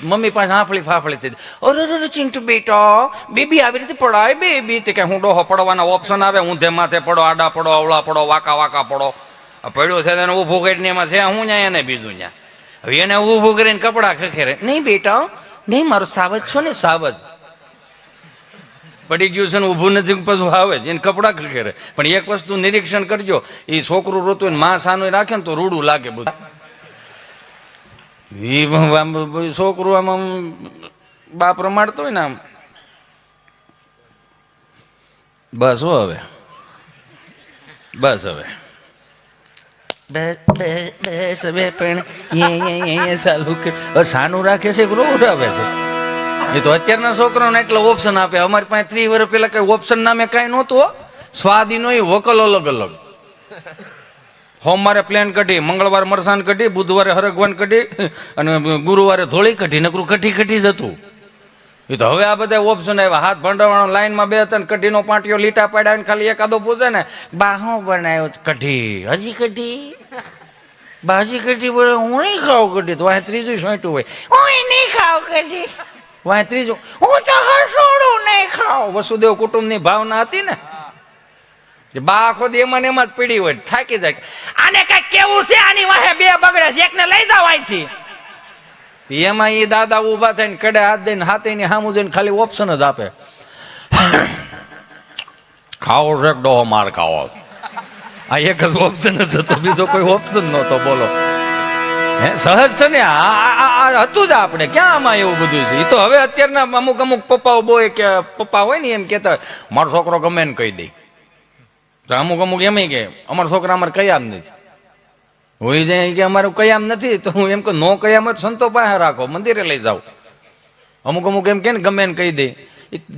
મમ્મી પાસે હાફળી ફાફળી થઈ જાય. અરે ચિંટુ બેટા બેબી આવી રીતે પડાય બેબી. કે હું ડોહો પડવાના ઓપ્શન આવે, ઊંધે માથે પડો, આડા પડો, અવળા પડો, વાકા વાકા પડો. પડ્યો છે એને ઊભું કરીને એમાં છે હું ન્યા એને બીજું ન્યા. હવે એને ઊભું કરીને કપડા ખખેરે. નહીં બેટા નહીં, મારો સાવજ છો ને સાવજ. પડી ગયું છે ને ઊભું નથી પાછું આવે છે એને કપડા ખખેરે. પણ એક વસ્તુ નિરીક્ષણ કરજો, એ છોકરું રોતું હોય માં સાનું રાખે ને તો રૂડું લાગે બધું. છોકરું આમ બાપ રમાડતો હોય ને આમ બસ હવે બસ હવે બસ હવે પણ ચાલુ સાનું રાખે છે કે રોડ આવે છે. એ તો અત્યારના છોકરાઓને એટલો ઓપ્શન આપે. અમારી પાસે 30 વર્ષ પેલા કઈ ઓપ્શન નામે કઈ નહોતું. સ્વાદી નો વકલ અલગ અલગ. સોમવારે પ્લેન કઢી, મંગળવારે મરસાન કઢી, બુધવારે હરગવાન કઢી અને ગુરુવારે ધોળી કઢી. નકરું કઠી જ હતું. એ તો હવે આ બધા ઓપ્શન આવ્યા. હાથ ભંડાવાળો લાઈનમાં બે ત્રણ કઢીનો પાટિયો લીટા પાડ્યા ને ખાલી એકાદો પૂછે ને બા હું બનાવ્યો કઢી, હજી કઢી, બાજી કઢી બોલે હું નહીં ખાવ કઢી. તો વાંહે ત્રીજું સોંટ્યું હોય, હું નહીં ખાવ કઢી. વાંહે ત્રીજું, હું તો હસોડું નહીં ખાવ. વસુદેવ કુટુંબની ભાવના હતી ને, બા આખો દી એમાં એમાં જ પીડી હોય, થાકી જાય. આને કઈ કેવું છે, આની વાહે બે બગડે છે, એકને લઈ જાવ અહીંથી. એમાં એ દાદા ઉભા થઈને કડે હાથ દઈને હાથે ની સામું જોઈને ખાલી ઓપ્શન જ આપે, ખાવો છે ડોહો માર ખાવો. આ એક જ ઓપ્શન જ હતો, બીજો કોઈ ઓપ્શન નહોતો. બોલો હે સહજ છે ને. આ હતું જ આપણે ક્યાં આમાં એવું બધું છે. એ તો હવે અત્યારના અમુક અમુક પપ્પાઓ બોય કે પપ્પા હોય ને એમ કેતા મારો છોકરો ગમે ને કહી દે. તો અમુક અમુક એમ કે અમારા છોકરા અમારે કયામ નથી હોય જાય કે અમારું કયામ નથી. તો હું એમ કહું નો કયામ જ સંતો પાસે રાખો, મંદિરે લઈ જાઓ. અમુક અમુક એમ કે ને ગમે ને કહી દે.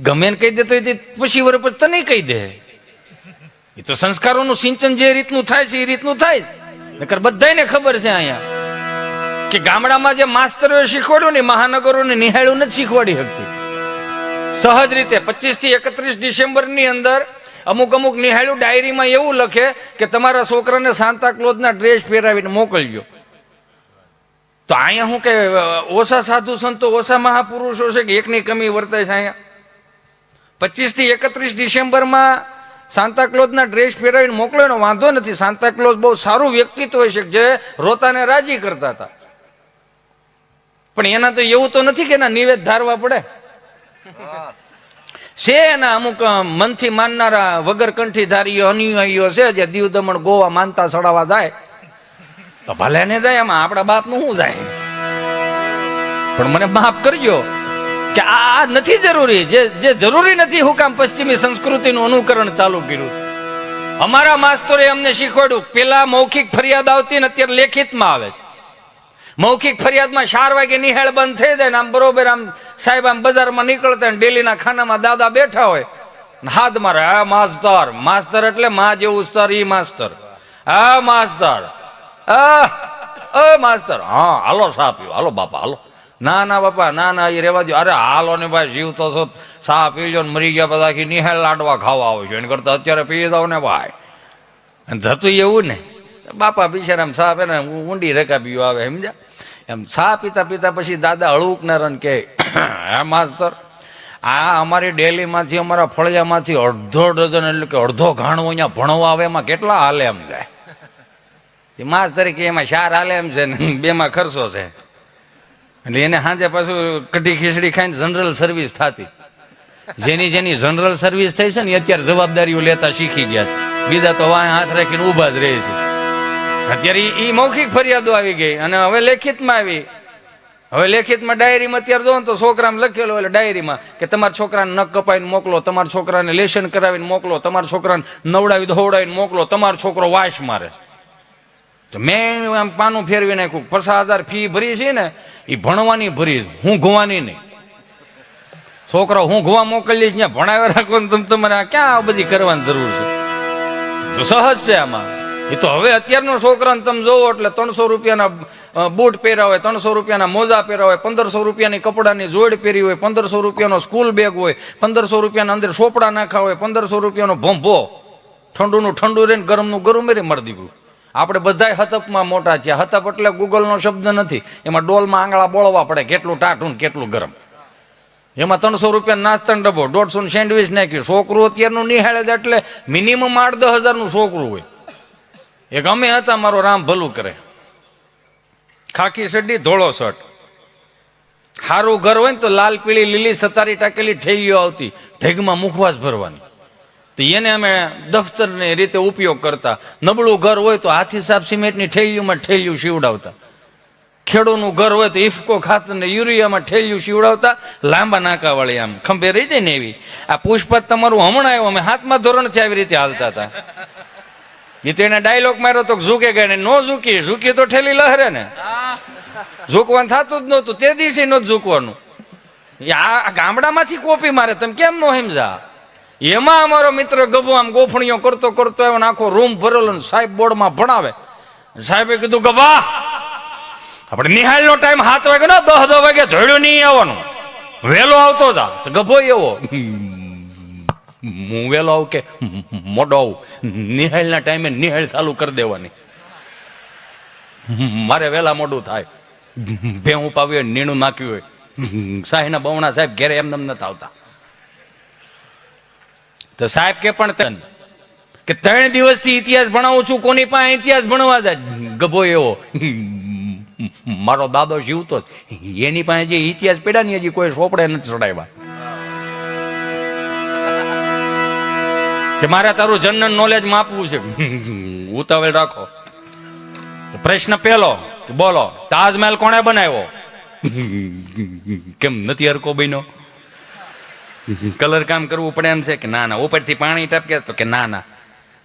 ગમે ને કહી દે તો એ પછી વર્ષ પછી તને કહી દે. એ તો સંસ્કારોનું સિંચન જે રીતનું થાય છે એ રીતનું થાય છે. નકર બધાને ખબર છે અહીંયા કે ગામડામાં જે માસ્તરોએ શીખવાડ્યું ને મહાનગરોને નિહાળ્યું નથી શીખવાડી શકતી. સહજ રીતે 25 થી 31 ડિસેમ્બરની અંદર અમુક અમુક નિહાળ્યું ડાયરીમાં એવું લખે કે તમારા છોકરાને સાન્તા ક્લોઝના ડ્રેસ પહેરાવીને મોકલજો. તો અહીંયા શું કે ઓછા સાધુ સંતો ઓછા મહાપુરુષો છે કે એકની કમી વર્તાય છે. અહીંયા 25 થી 31 ડિસેમ્બરમાં સાન્તા ક્લોઝના ડ્રેસ પહેરાવીને મોકલો એનો વાંધો નથી. સાન્તા ક્લોઝ બહુ સારું વ્યક્તિત્વ હોય છે જે રોતાને રાજી કરતા હતા. પણ એના તો એવું તો નથી કે એના નિવેદ ધારવા પડે છે. એના અમુક મનથી માનનારા વગર કંઠીધારીઓ અનુયાયીઓ છે જે દીવ દમણ ગોવા માનતા ચડાવવા જાય તો ભલે ને જાય, એમાં આપણા બાપનું શું જાય. પણ મને માફ કરજો કે આ નથી જરૂરી. જે જરૂરી નથી હું કામ પશ્ચિમી સંસ્કૃતિનું અનુકરણ ચાલુ કર્યું. અમારા માસ્તરે અમને શીખવાડ્યું પેલા મૌખિક ફરિયાદ આવતી ને અત્યારે લેખિતમાં આવે છે. મૌખિક ફરિયાદમાં 4 વાગે નિહાળ બંધ થઈ જાય ને આમ બરોબર આમ સાહેબ આમ બજારમાં નીકળતા ને ડેલીના ખાનામાં દાદા બેઠા હોય હાથ મારે, હા માસ્તર. માસ્તર એટલે માં જેવું સ્તર. ઈ માસ્તર, હા માસ્તર, માસ્તર, હા હાલો સા પીવો, હાલો બાપા હાલો. ના ના બાપા ના ના એ રેવા દો. અરે હાલો ને ભાઈ જીવ તો છો, સા પીજો ને મરી ગયા બધા નિહાળ લાડવા ખાવા આવે છે એને કરતા અત્યારે પી જાવ ને ભાઈ. થતું એવું ને બાપા બિચારામ સા પે ને ઊંડી રેખા પીવો આવે સમજ્યા. એમ સા પીતા પીતા પછી દાદા હળુકનાર કે હે માસ્તર આ અમારી ડેલીમાંથી અમારા ફળિયામાંથી અડધો ડઝન એટલે કે અડધો ઘાણું અહીંયા ભણવા આવે એમાં કેટલા હાલે એમ જાય. માસ તરીકે એમાં 4 હાલે એમ છે ને 2માં ખર્ચો છે. એટલે એને સાંજે પાછું કઢી ખીચડી ખાઈને જનરલ સર્વિસ થતી. જેની જનરલ સર્વિસ થઈ છે ને અત્યારે જવાબદારીઓ લેતા શીખી ગયા છે. બીજા તો વાય હાથ રાખીને ઊભા જ રહે છે. અત્યારે ઈ મૌખિક ફરિયાદો આવી ગઈ અને હવે લેખિતમાં આવી. હવે લેખિતમાં ડાયરીમાં અત્યારે જો તો છોકરામાં લખેલો એટલે ડાયરીમાં કે તમારા છોકરાને નખ કપાઈને મોકલો, તમારા છોકરાને લેશન કરાવીને મોકલો, તમારા છોકરાને નવડાવી ધોવડાવીને મોકલો, તમારો છોકરો વાસ મારે. તો મેં આમ પાનું ફેરવી નાખ્યું. 50,000 ફી ભરી છે ને એ ભણવાની ભરી, હું ઘુવાની નહીં. છોકરો હું ઘુવા મોકલીશ ત્યાં ભણાવે રાખો ને તમારે ક્યાં આ બધી કરવાની જરૂર છે? તો સહજ છે આમાં. એ તો હવે અત્યારનો છોકરાને તમે જોવો એટલે 300 રૂપિયાના બૂટ પહેર્યા હોય, 300 રૂપિયાના મોજા પહેર્યા હોય, 1500 રૂપિયાની કપડાની જોડ પહેરી હોય, 1500 રૂપિયાનો સ્કૂલ બેગ હોય, 1500 રૂપિયાના અંદર સોપડા નાખા હોય, 1500 રૂપિયાનો ભંભો, ઠંડુનું ઠંડુ રહે ને ગરમનું ગરમ રહે. મારી દીકરું આપણે બધા હતપમાં મોટા છીએ. હતપ એટલે ગૂગલનો શબ્દ નથી, એમાં ડોલમાં આંગળા બોળવા પડે કેટલું ટાઢું ને કેટલું ગરમ. એમાં 300 રૂપિયા નાસ્તાનો ડબ્બો, 150 સેન્ડવીચ નાખ્યું. છોકરું અત્યારનું નિહાળે જ એટલે મિનિમમ 8-10 હજારનું છોકરું હોય. એક અમે હતા, મારો રામ ભલું કરે, ખાખી સડી ધોળો શર્ટ, સારું ઘર હોય ને તો લાલ પીળી લીલી સતારી ટાકેલી ઠેલીઓ આવતી, ઢેગમાં મુખવાસ ભરવાની. તો એને અમે દફતરની રીતે ઉપયોગ કરતા. નબળું ઘર હોય તો હાથી સાપ સિમેન્ટની ઠેલીઓમાં ઠેલિયું સીવડાવતા. ખેડૂતનું ઘર હોય તો ઇફકો ખાતરને યુરિયામાં ઠેલિયું સીવડાવતા. લાંબા નાકાવાળી આમ ખંભે રહી જાય ને એવી. આ પુષ્પત તમારું હમણાં આવ્યું, અમે 7મા ધોરણથી આવી રીતે હાલતા હતા. એ તો એને ડાયલોગ માર્યો તો ઝૂકે ગઈ ને નો ઝૂકી, ઝૂકી તો ઠેલી લહરે ને, ઝૂકવાનું થતું જ નહોતું. તે દિવસે નહોતું ઝૂકવાનું. આ ગામડામાંથી કોપી મારે, તમે કેમ નો સમજા? એમાં અમારો મિત્ર ગભો આમ ગોફણીઓ કરતો કરતો આવ્યો, આખો રૂમ ભરેલો. સાહેબ બોર્ડમાં ભણાવે. સાહેબે કીધું ગભા, આપણે નિહાળનો ટાઈમ 7 વાગે ને 10 વાગે ધોડ્યો નહીં આવવાનું, વહેલો આવતો જા. તો ગભો એવો, હું વહેલો આવું કે મોડો આવું? નિહાળના ટાઈમે નિહાળ ચાલુ કરી દેવાની. મારે વહેલા મોડું થાય. ભેહું પાવી હોય, નીણું નાખ્યું હોય, સાહીના બવણા સાહેબ ઘેરે એમને નથી આવતા. તો સાહેબ કે પણ કે 3 દિવસથી ઇતિહાસ ભણાવું છું, કોની પાસે ઇતિહાસ ભણવા જાય? ગભો એવો, મારો દાદો જીવતો એની પાસે જે ઇતિહાસ પડ્યા ને હજી કોઈ સોપડે નથી ચડાવ્યા. કે મારે તારું જનરલ નોલેજ માપવું છે. ઉતાવળ રાખો. પ્રશ્ન પહેલો, બોલો તાજમહેલ કોણે બનાવ્યો? કેમ નથી હરકો બન્યો? કલર કામ કરવું પડે એમ છે કે ના ના? ઉપરથી પાણી ટપકે તો કે ના ના.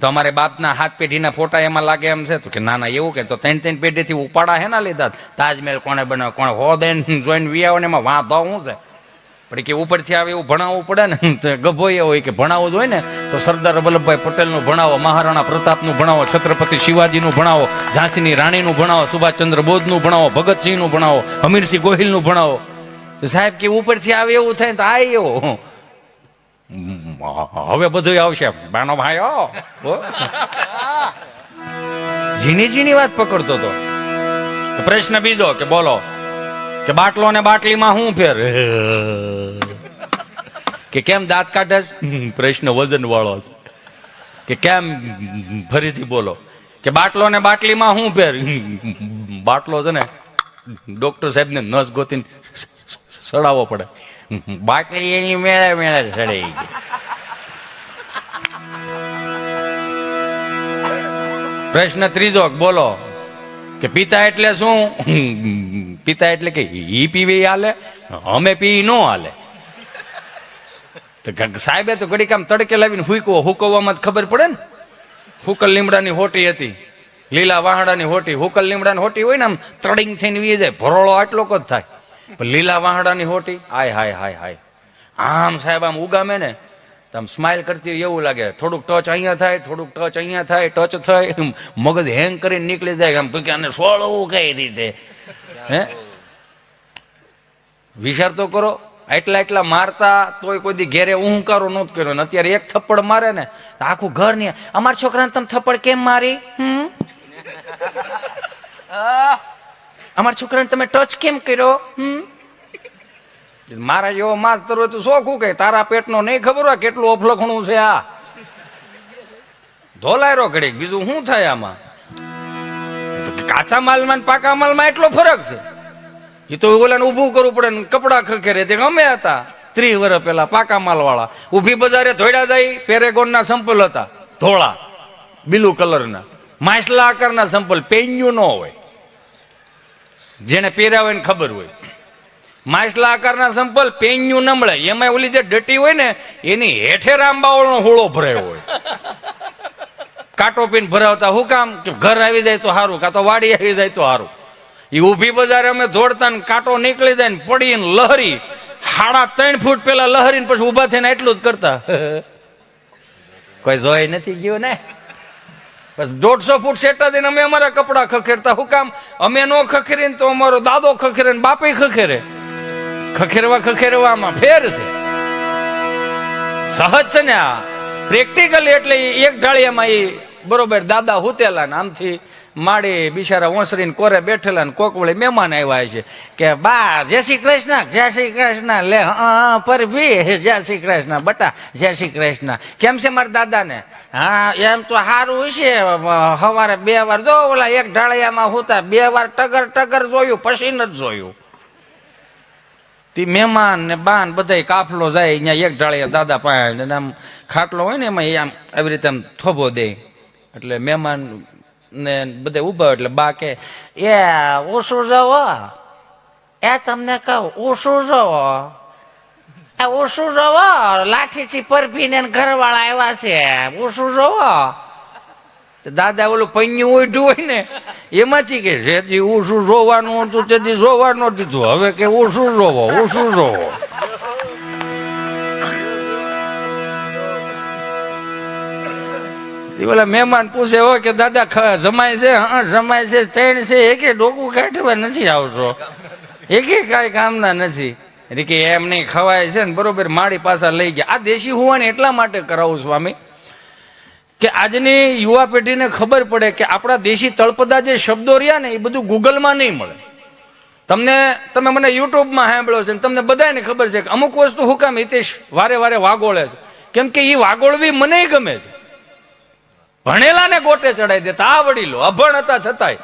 તો અમારે બાપના 7 પેઢીના ફોટા એમાં લાગે એમ છે તો કે ના ના. એવું કે તો 3 પેઢીથી ઉપાડા હે ના લીધા. તાજમહેલ કોણે બનાવ્યો? કોણે હોદેન જોઈને વિયાવો ને એમાં વાંધો શું છે? પણ કે ઉપરથી આવે એવું ભણાવવું પડે ને. તો ગભો એ હોય કે ભણાવવું જોઈએ ને તો સરદાર વલ્લભભાઈ પટેલનું ભણાવો, મહારાણા પ્રતાપનું ભણાવો, છત્રપતિ શિવાજીનું ભણાવો, ઝાંસીની રાણીનું ભણાવો, સુભાષચંદ્ર બોઝનું ભણાવો, ભગતસિંહનું ભણાવો, હમીરસિંહ ગોહિલનું ભણાવો. તો સાહેબ કે ઉપરથી આવે એવું થાય તો આ એવો. હવે બધું આવશે બાનો ભાઈઓ. ઝીણી ઝીણી વાત પકડતો હતો. પ્રશ્ન બીજો કે બોલો કે બાટલો ને બાટલીમાં શું ફેર? કે કેમ દાંત કાઢે? પ્રશ્ન વજન વાળો કે કેમ? ફરીથી બોલો કે બાટલો ને બાટલીમાં શું ફેર? બાટલો છે ને ડોક્ટર સાહેબ ને નસ ગોતીને સડાવવો પડે, બાટલી એની મેળે મેળે સડાઈ ગઈ. પ્રશ્ન ત્રીજો બોલો કે પિતા એટલે શું? પિતા એટલે કે ઈ પીવે હાલે, અમે પી નો હાલે. તો સાહેબે તો ઘડીક આમ તડકે લાવીને હુકવવામાં ખબર પડે ને. હુકલ લીમડાની હોટી હતી, લીલા વાહડાની હોટી. હુકલ લીમડાની હોટી હોય ને આમ તડિંગ થઈને વી જાય, ભરોળો આટલો જ થાય. પણ લીલા વાહડાની હોટી હાય હાય હાય હાય. આમ સાહેબ આમ ઉગામે ને તો આમ સ્માઇલ કરતી હોય એવું લાગે. થોડુંક ટચ અહીંયા થાય, થોડુંક ટચ અહીંયા થાય, ટચ થાય, મગજ હેંગ કરીને નીકળી જાય. આમ તો કે આને સોળવું કઈ રીતે? હે વિચાર તો કરો. એટલા મારતા તોય કોઈ દી ઘેરે ઊંકારો નહોતો કર્યો. ને અત્યારે એક થપ્પડ મારે ને આખું ઘર ની અમારા છોકરાને તમે થપ્પડ કેમ મારી? અમારા છોકરાને તમે ટચ કેમ કર્યો? મારા જેવો માસ્તર હોય તો શોખું કે તારા પેટનો નહીં ખબર હોય કેટલું અફલખણું છે. આ ધોલાયરો ઘડીક, બીજું શું થાય આમાં? કાચા માલમાં પાકા માલમાં એટલો ફરક છે. એ તો ઓલાને ઊભું કરવું પડે ને કપડા ખખેરે. તે ગમે હતા 30 વર્ષ પહેલા પાકા માલ વાળા ઊભી બજારે ધોડ્યા જાય. પેરેગોન ના સંપલ હતા ધોળા બ્લુ કલરના, માછલા આકારના સંપલ પેન્યું ન હોય, જેને પહેર્યા હોય ને ખબર હોય. માછલા આકારના સંપલ પેન્યું ન મળે. એમાં ઓલી જે ડટી હોય ને એની હેઠે રામબાવળનો હોળો ભરાયો હોય. કાંટો પીને ભરાવતા હું કામ કે ઘર આવી જાય તો સારું, કાં તો વાડી આવી જાય તો સારું. એ ઊભી બજારે અમે દોડતા ને કાંટો નીકળી જાય ને પડીને લહરી 3.5 ફૂટ પેલા લહરીને પછી ઉભા થઈને એટલું જ કરતા. કોઈ જોઈ નથી ગયું ને. 150 ફૂટ સેટા દઈને અમે અમારા કપડા ખખેરતા. હું કામ અમે નો ખખેરીને તો અમારો દાદો ખખેરે ને બાપે ખખેરે. ખખેરવામાં ફેર છે. સહજ છે ને આ પ્રેક્ટિકલી. એટલે એક ઢાળિયામાં એ બરોબર દાદા હુતેલા ને આમથી માડી બિચારા ઓસરીને કોરે બેઠેલા ને કોક વળી મહેમાન આવ્યા છે કે બા જય શ્રી કૃષ્ણ, જય શ્રી કૃષ્ણ. લે પર ભી જય શ્રી કૃષ્ણ બટા, જય શ્રી કૃષ્ણ. કેમ છે મારા દાદા ને? હા એમ તો સારું છે. સવારે 2 વાર જો ઓલા એક ઢાળિયામાં હુતા 2 વાર ટગર જોયું પછી નથી જોયું. તે મહેમાન ને બાન બધા કાફલો જાય અહીંયા એક ઢાળિયા દાદા પાસે. આમ ખાટલો હોય ને એમાં આમ આવી રીતે આમ થોભો દે એટલે મહેમાન ને બધા ઉભા. એટલે બા કે એ ઓછું જવો, એ તમને કહું ઓછું જવો, એ ઓછું જવો. લાઠીથી પરફીને ઘરવાળા આવ્યા છે, ઓછું જવો. દાદા ઓલું પૈયું ઉઠ્યું હોય ને એમાંથી કે જેથી ઓછું જોવાનું હતું તેથી જોવા ન દીધું, હવે કે ઓછું જોવો, ઓછું જોવો. ઓલા મહેમાન પૂછે હોય કે દાદા જમાય છે? હા જમાય છે. 3 છે. એકે ડોકું કાઢવા નથી આવતો, એકે કાંઈ કામના નથી. એટલે કે એમ નહીં ખવાય છે ને બરોબર. માળી પાછા લઈ ગયા. આ દેશી હોવાને એટલા માટે કરાવું સ્વામી કે આજની યુવા પેઢીને ખબર પડે કે આપણા દેશી તળપદા જે શબ્દો રહ્યા ને એ બધું ગૂગલમાં નહીં મળે. તમે મને યુટ્યુબમાં સાંભળ્યો છે, તમને બધાને ખબર છે કે અમુક વસ્તુ હું કામ હિતેશ વારે વાગોળે છે, કેમ કે એ વાગોળવી મને ગમે છે. ભણેલા ને ગોટે ચડાવી દેતા આ વડીલો અભણ હતા છતાંય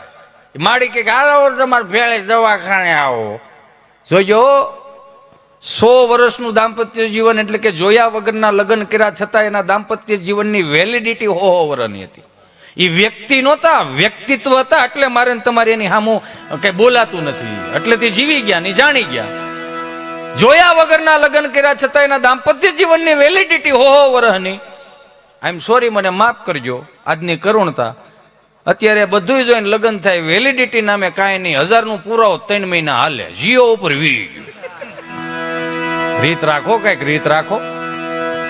માડી કે આવો તમારે ભેળે દવાખાને આવો. જોજો 100 વર્ષનું દાંપત્ય જીવન એટલે કે જોયા વગરના લગ્ન કર્યા છતાં એના દાંપત્ય જીવનની વેલિડિટી 100 વર્ષની હતી. એ વ્યક્તિ નહોતા, વ્યક્તિત્વ હતા. એટલે મારે તમારે એની સામું કઈ બોલાતું નથી. એટલે તે જીવી ગયા ને જાણી ગયા. જોયા વગરના લગ્ન કર્યા છતાં એના દાંપત્ય જીવનની વેલિડિટી 100 વર્ષની. આઈ એમ સોરી, મને માફ કરજો આજની કરુણતા. અત્યારે બધું જોઈને લગ્ન થાય, વેલિડિટી નામે કાંઈ નહીં. 1000નું પુરાવો 3 મહિના હાલે, જીઓ ઉપર વી ગયું. રીત રાખો, કઈક રીત રાખો.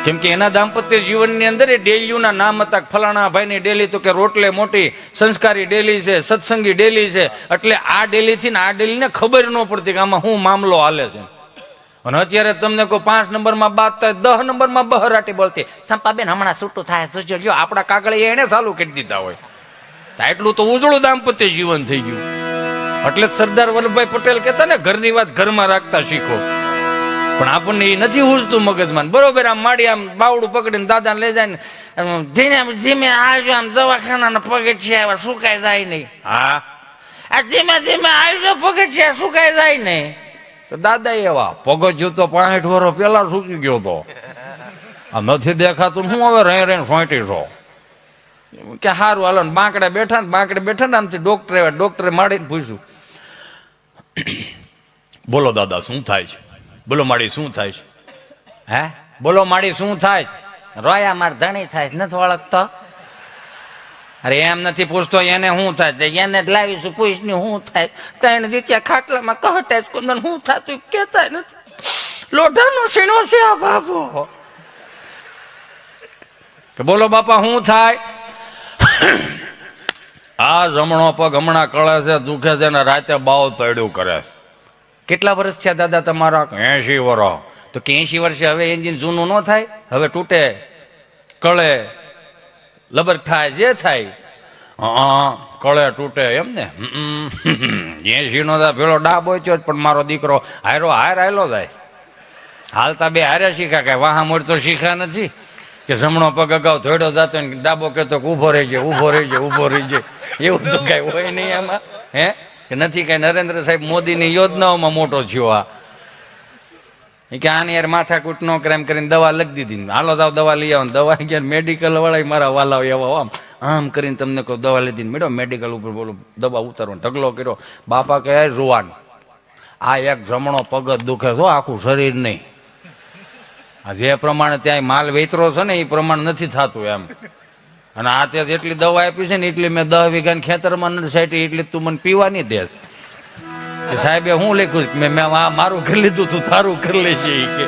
કેમ કે એના દાંપત્ય જીવનની અંદર એ ડેલીઓના નામ હતા. ફલાણા ભાઈની ડેલી તો કે રોટલે મોટી સંસ્કારી ડેલી છે, સત્સંગી ડેલી છે. એટલે આ ડેલી થી ને આ ડેલી ને ખબર ન પડતી કે આમાં શું મામલો હાલે છે. અને અત્યારે તમને કોઈ 5 નંબરમાં બાદ થાય, 10 નંબરમાં બહરાટી બોલતી સંપાબેન હમણાં છૂટું થાય જોજો લ્યો. આપણા કાગળિયા એને ચાલુ કરી દીધા હોય. એટલું તો ઉજળું દાંપત્ય જીવન થઈ ગયું. એટલે સરદાર વલ્લભભાઈ પટેલ કહેતા ને ઘરની વાત ઘરમાં રાખતા શીખો. પણ આપણને એ નથી ઉજતું મગજમાં. બરોબર આમ માડી આમ બાવડું પકડીને દાદાને લઈ જાય ને ધીમે ધીમે આવજો, આમ દવાખાના પગથિયા સુકાઈ જાય નહીં. હા આ ધીમે ધીમે આવજો, પગથિયા સુકાઈ જાય નહીં. તો દાદા એવા પગથિયું તો 65 વર્ષ પેલા સૂકી ગયો તો આ નથી દેખાતું. હું હવે રહી સોંટી છો કે સારું હાલો. બાંકડે બેઠા ને આમથી ડોક્ટરે માડીને પૂછ્યું બોલો દાદા શું થાય છે? બોલો માડી શું થાય છે? હે બોલો માડી શું થાય? રોયા માર ધણી થાય નથી ઓળખતો. અરે એમ નથી પૂછતો એને શું થાય, એને જ લાવીશું પૂછની શું થાય. 3 દીત્યા ખાટલામાં કહટે કુંદન શું થતું કેતા નથી. લોઢાનો સીણો છે આ બાપો. કે બોલો બાપા શું થાય? આ જમણો પગ હમણાં કળે છે, દુખે છે ને રાતે બાવ તળ્યું કરે છે. કેટલા વર્ષ થયા દાદા તમારા? 80 વર્ષ. તો કે 80 વર્ષે હવે એન્જિન જૂનું ન થાય? હવે તૂટે, કળે, લબર થાય, જે થાય. કળે તૂટે એમ ને. 80 નો પેલો ડાબ હોય પણ મારો દીકરો હાયલો જાય. હાલતા બે હારે શીખા, કઈ વાહા મોડ તો શીખા નથી કે જમણો પગ અગાઉ ધોડો જતો ને ડાબો કહેતો ઉભો રહી જાય. એવું તો કઈ હોય નહીં એમાં. હે કે નથી કઈ નરેન્દ્ર સાહેબ મોદીની યોજનાઓમાં મોટો થયો. આ કે આની યાર માથાકૂટ નો કરે એમ કરીને દવા લખી દીધી. હાલો જાવ દવા લઈ આવો. દવા ગયા મેડિકલ વાળા મારા વાલાઓ એવા આમ આમ કરીને તમને કહું દવા લીધી મેડમ મેડિકલ ઉપર બોલો દવા ઉતારો ઢગલો કર્યો. બાપા કહે રૂવાન આ એક જમણો પગ જ દુખે છો, આખું શરીર નહીં. જે પ્રમાણે ત્યાં માલ વેતરો છે ને એ પ્રમાણે નથી થતું એમ. અને આ તે જેટલી દવા આપી છે ને એટલી મેં 10 વીઘાની ખેતરમાં નથી સાઈટી, એટલી તું મને પીવાની દે. સાહેબે હું લખ્યું મેં મારું કરી લીધું, તું તારું કરી લેજે કે.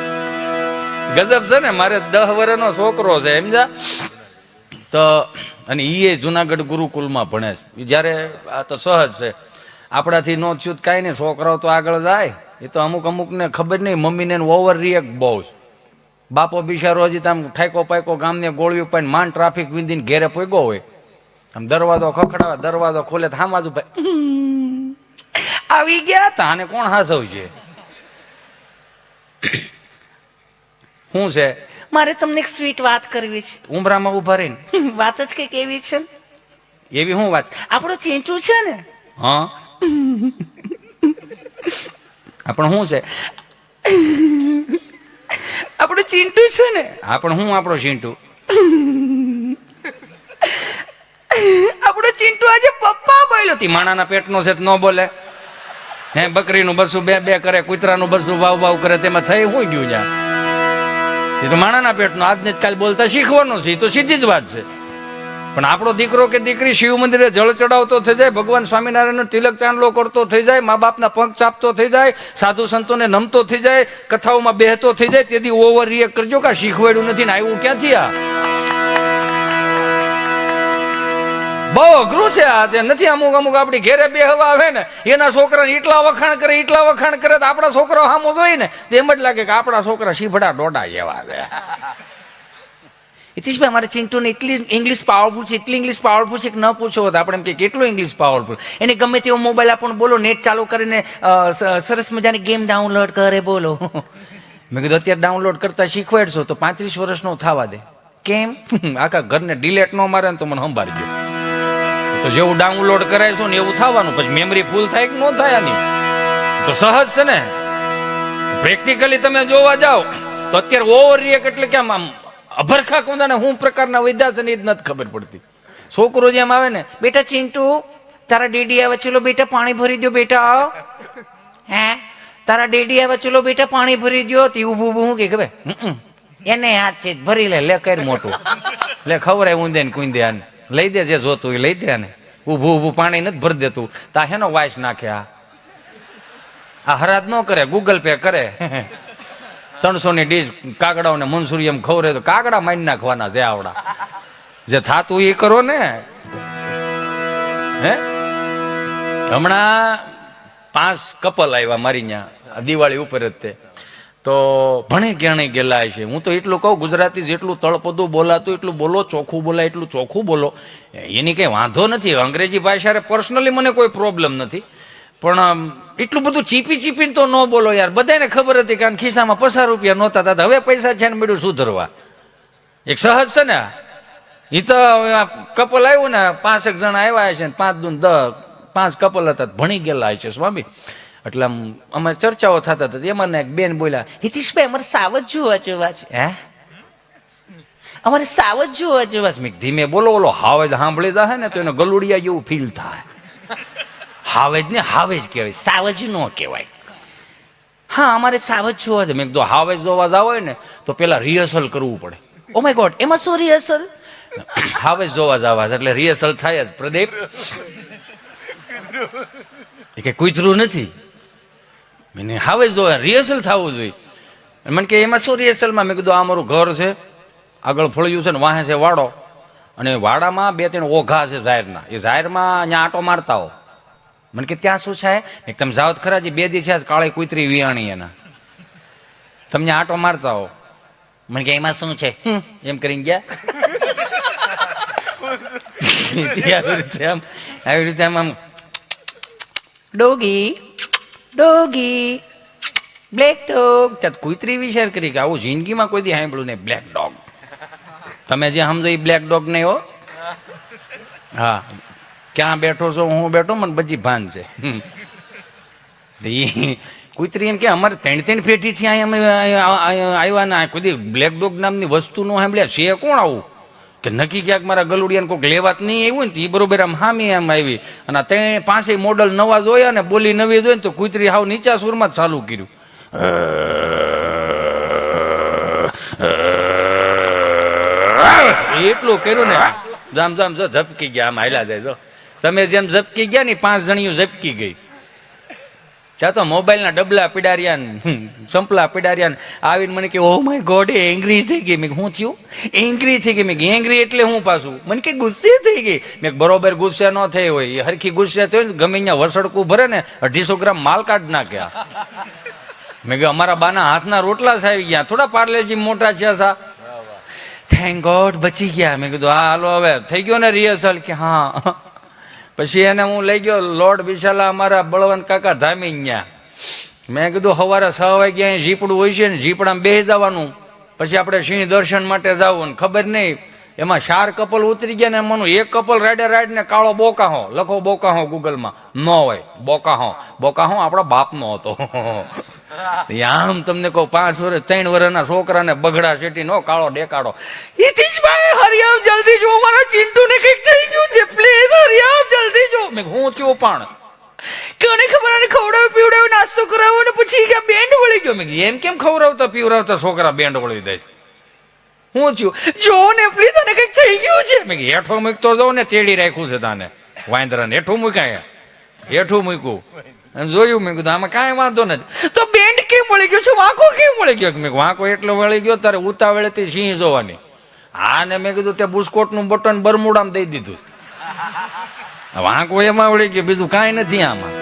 ગજબ છે ને. મારે 10 વર્ષનો છોકરો છે સમજા તો, અને એ જુનાગઢ ગુરુકુલમાં ભણે છે. જયારે આ તો સહજ છે, આપણાથી નો થયું કાંઈ નહીં, છોકરાઓ તો આગળ જાય. એ તો અમુક ને ખબર નહીં, મમ્મીને ઓવર રિએક્ટ બહુ છે. બાપો બિચારો હજી આમ ઠાઈકો પાઈકો ગામને ગોળ્યું પાઈને માંડ ટ્રાફિક વિંધીને ઘેરે પોગ્યો હોય, આમ દરવાજો ખખડાવે, દરવાજો ખોલે તો હામાજુ ભાઈ આવી ગયા તા. આને કોણ હાસવ છે? શું છે? મારે તમને એક સ્વીટ વાત કરવી છે. ઉમરામાં ઉભા રહીને વાત જ કઈક એવી છે. એવી શું વાત? આપણો ચીંચું છે ને. હા પણ શું છે? આપણું ચીંટુ છે ને. પણ હું આપણો ચીંટુ? આપણો ચીંટુ આજે પપ્પા બોલ્યો. માણાના પેટનો છે ન બોલે? હે બકરીનું બરસું બે કરે, કૂતરાનું બરસું વાવ કરે, તેમાં થઈ હું ગયું ત્યાં? એ તો માણાના પેટનો આજને જ કાલ બોલતા શીખવાનો છે, એ તો સીધી જ વાત છે. પણ આપણો દીકરો કે દીકરી શિવ મંદિરે જળ ચડાવતો થઈ જાય, ભગવાન સ્વામિનારાયણનો તિલક ચાંદલો કરતો થઈ જાય, મા બાપના પંખ ચાપતો થઈ જાય, સાધુ સંતોને નમતો થઈ જાય, કથાઓમાં બેહતો થઈ જાય, તેથી ઓવર રિએક્ટ કરજો કે શીખવાડ્યું નથી ને આવ્યું ક્યાંથી? આ બહુ અઘરું છે. આ નથી. અમુક આપણી ઘેરે બે હવા આવે ને, એના છોકરાને એટલા વખાણ કરે તો આપણા છોકરાઓ સામો જોઈ ને એમ જ લાગે કે આપણા છોકરા શીભડા ડોડા જેવા છે. હિતેશભાઈ, અમારે ચિંટુને એટલી ઇંગ્લિશ પાવરફુલ છે, એટલી ઇંગ્લિશ પાવરફુલ છે કે ન પૂછો. આપણે એમ કે કેટલું ઇંગ્લિશ પાવરફુલ. એને ગમે તેવો મોબાઈલ આપણને બોલો, નેટ ચાલુ કરીને સરસ મજાની ગેમ ડાઉનલોડ કરે બોલો. મેં કીધું અત્યારે ડાઉનલોડ કરતા શીખવાડશો તો 35 વર્ષનો થવા દે. કેમ? આખા ઘરને ડિલેટ ન મારે ને તો મને સંભાળજો. તો જેવું ડાઉનલોડ કરાયશું ને એવું થવાનું. પછી મેમરી ફૂલ થાય કે ન થાય? આની તો સહજ છે ને. પ્રેક્ટિકલી તમે જોવા જાઓ તો અત્યારે ઓવર રિએક્ટ એટલે કેમ આમ અભરખા કોંદાને હું પ્રકારના વૈદ્યા છે ને એ જ નથી ખબર પડતી. છોકરો જેમ આવે ને, બેટા ચિંટુ તારા ડેડી આવે, ચલો બેટા પાણી ભરી દો બેટા. હે તારા ડેડી આવે, ચલો બેટા પાણી ભરી દો. તે ઊભું હું કે ખબર એને હાથ છે ભરી લે કર મોટું લે ખવરાય ઊંધે ને કુંદે આને લઈ દે, જે જોતું એ લઈ દે. ને ઊભું પાણી નથી ભરી દેતું. તા હેનો વાઇસ નાખે. આ હરાજ ન કરે, ગૂગલ પે કરે. 300 ની ડીશ કાગડાઓને મનસુરી એમ ખવરે તો કાગડા મારી નાખવાના છે. આવડા જે થાતું એ કરો ને. હે હમણાં 5 કપલ આવ્યા મારી ત્યાં દિવાળી ઉપર જ. તે તો ભણે ક્યાંય ગયેલા છે. હું તો એટલું કહું, ગુજરાતી જેટલું તળપદું બોલાતું એટલું બોલો, ચોખ્ખું બોલાય એટલું ચોખ્ખું બોલો. એની કઈ વાંધો નથી. અંગ્રેજી ભાષા પર્સનલી મને કોઈ પ્રોબ્લેમ નથી, પણ એટલું બધું ચીપીને તો ન બોલો યાર. બધાને ખબર હતી કે ખિસ્સામાં 50 રૂપિયા નહોતા થતા, હવે પૈસા છે ને બધું સુધરવા. એક સહજ છે ને. એ તો કપલ આવ્યું ને, 5 જણા આવ્યા છે ને 5 દૂન 10, 5 કપલ હતા, ભણી ગયેલા છે સ્વામી. એટલે અમારે ચર્ચાઓ થતા હતા. એમાં એક બેન બોલ્યા, હિતેશભાઈ અમારે સાવજ જોવા જેવા છે. હે અમારે સાવજ જોવા જેવા છે. ધીમે બોલો, ઓલો હાવેજ સાંભળી જાય ને તો એને ગલુડિયા જેવું ફીલ થાય. હાવેજ ને હાવેજ કહેવાય, સાવજ નો કહેવાય. હા અમારે સાવજ જોવા છે. મેં કીધું હાવેજ જોવા જાવ હોય ને તો પેલા રિહર્સલ કરવું પડે. ઓ માય ગોડ, એમાં શું રિહર્સલ? હાવેજ જોવા જવા એટલે રિહર્સલ થાય જ. પ્રદીપ કે કૂતરું નથી, મને હાવેજ જોવા રિહર્સલ થવું જોઈએ. મને કે એમાં શું રિહર્સલમાં? મેં કીધું આ અમારું ઘર છે, આગળ ફળિયું છે ને વાહે છે વાડો, અને વાડામાં 2-3 ઓઘા છે જાહેરના. એ જાહેરમાં અહીંયા આટો મારતા હો. મને કે ત્યાં શું છે? તમે જાઓ ખરા, જે 2 દી છે કાળી કૂતરી વિયાણી એના, તમને આટો મારતા હો. મને કે એમાં શું છે એમ કરીને ગયા. આવી રીતે આમ ડોગી બ્લેક ડોગ. ત્યાં કુતરી વિચાર કરી કે આવું જિંદગીમાં કોઈ દી સાંભળ્યું નહીં. બ્લેક ડોગ તમે જે સમજો એ બ્લેક ડોગ નહીં હો. હા ક્યાં બેઠો છો? હું બેઠો, મને બધી ભાન છે. કુતરી એમ કે અમારે 3 પેઢી થી આવ્યા ને કોઈ બ્લેક ડોગ નામની વસ્તુ નો સાંભળ્યા છે? કોણ આવું? કે નક્કી ક્યાંક મારા ગલુડિયાને કોઈક લેવાત નહીં આવ્યું ને તો એ બરોબર આમ હામી આમ આવી અને તે પાંચે મોડલ નવા જોયા ને બોલી નવી જોઈ ને તો કૂતરી હાવ નીચા સુરમાં જ ચાલુ કર્યું. એટલું કર્યું ને જામ જામ જો ઝપકી ગયા, આમ હાલ્યા જાય. જો તમે જેમ ઝપકી ગયા ને 5 જણીઓ ઝપકી ગઈ. ત્યાં તો મોબાઈલના ડબલા પીડાર્યા, સંપલા પીડાર્યા આવીને મને કે ઓ માય ગોડ એંગ્રી થઈ ગઈ. મેં શું થયું? એંગ્રી થઈ ગઈ. મેં એંગ્રી એટલે હું પાછું? મને કે ગુસ્સે થઈ ગઈ. મેં બરોબર ગુસ્સે ન થઈ હોય, એ હરખી ગુસ્સે થયો ને ગમે ત્યાં વસડકું ભરે ને 250 ગ્રામ માલ કાઢ નાખ્યા. મેં કે અમારા બાના હાથના રોટલા સાવી ગયા, થોડા પાર્લેજી મોટા છે સા. થેન્ક ગોડ બચી ગયા. મેં કીધું હા હાલો હવે થઈ ગયો ને રિહર્સલ? કે હા. પછી એને હું લઈ ગયો લોર્ડ બિશાલા અમારા બળવંત કાકા ધામી ન્યા. મેં કીધું સવારે 6 વાગ્યા જીપડું હોય છે ને જીપડામાં બેસી જવાનું, પછી આપણે સિંહ દર્શન માટે જવું. ખબર નહીં એમાં 4 કપલ ઉતરી ગયા ને એમાંનું એક કપલ રાઈડ ને કાળો બોકાહો લખો, બોકાહો ગૂગલમાં ન હોય. બોકાહો આપણા બાપનો હતો. આમ તમને કહું 5 વર્ષ 3 વર્ષના છોકરાને બગડા શેટી નો કાળો દેખાડો. હિતેશભાઈ હરી આવ જલ્દી જો, મારા ચિંટુને કંઈક થઈ ગયું છે, પ્લીઝ હરી આવ જલ્દી જો. મેં હું થયું પણ કોને ખબર? આને ખવડાવ પીવડાવ નાસ્તો કરાવો ને પછી કે બેન્ડ વળી ગયો. મેં એમ કેમ ખવડાવતા પીવડાવતા છોકરા બેન્ડ વળી દે? હું થયું? જો ને પ્લીઝ આને કંઈક થઈ ગયું છે. મેં હેઠો મૂકતો જાઉં ને તેડી રાખ્યું છે તાને વાંદરાને. હેઠું મૂકાય, હેઠું મૂક્યું જોયું. મેં કીધું આમાં કાંઈ વાંધો નથી. તો બેન્ડ કેમ વળી ગયો છે? વાંકો કેમ વળી ગયો? મેં વાંકો એટલો વળી ગયો તારે ઉતાવળેથી સિંહ જોવાની. હા ને મેં કીધું તે બુસ્કોટનું બટન બરમુડામાં દઈ દીધું. વાંકો એમાં વળી ગયો, બીજું કાંઈ નથી આમાં.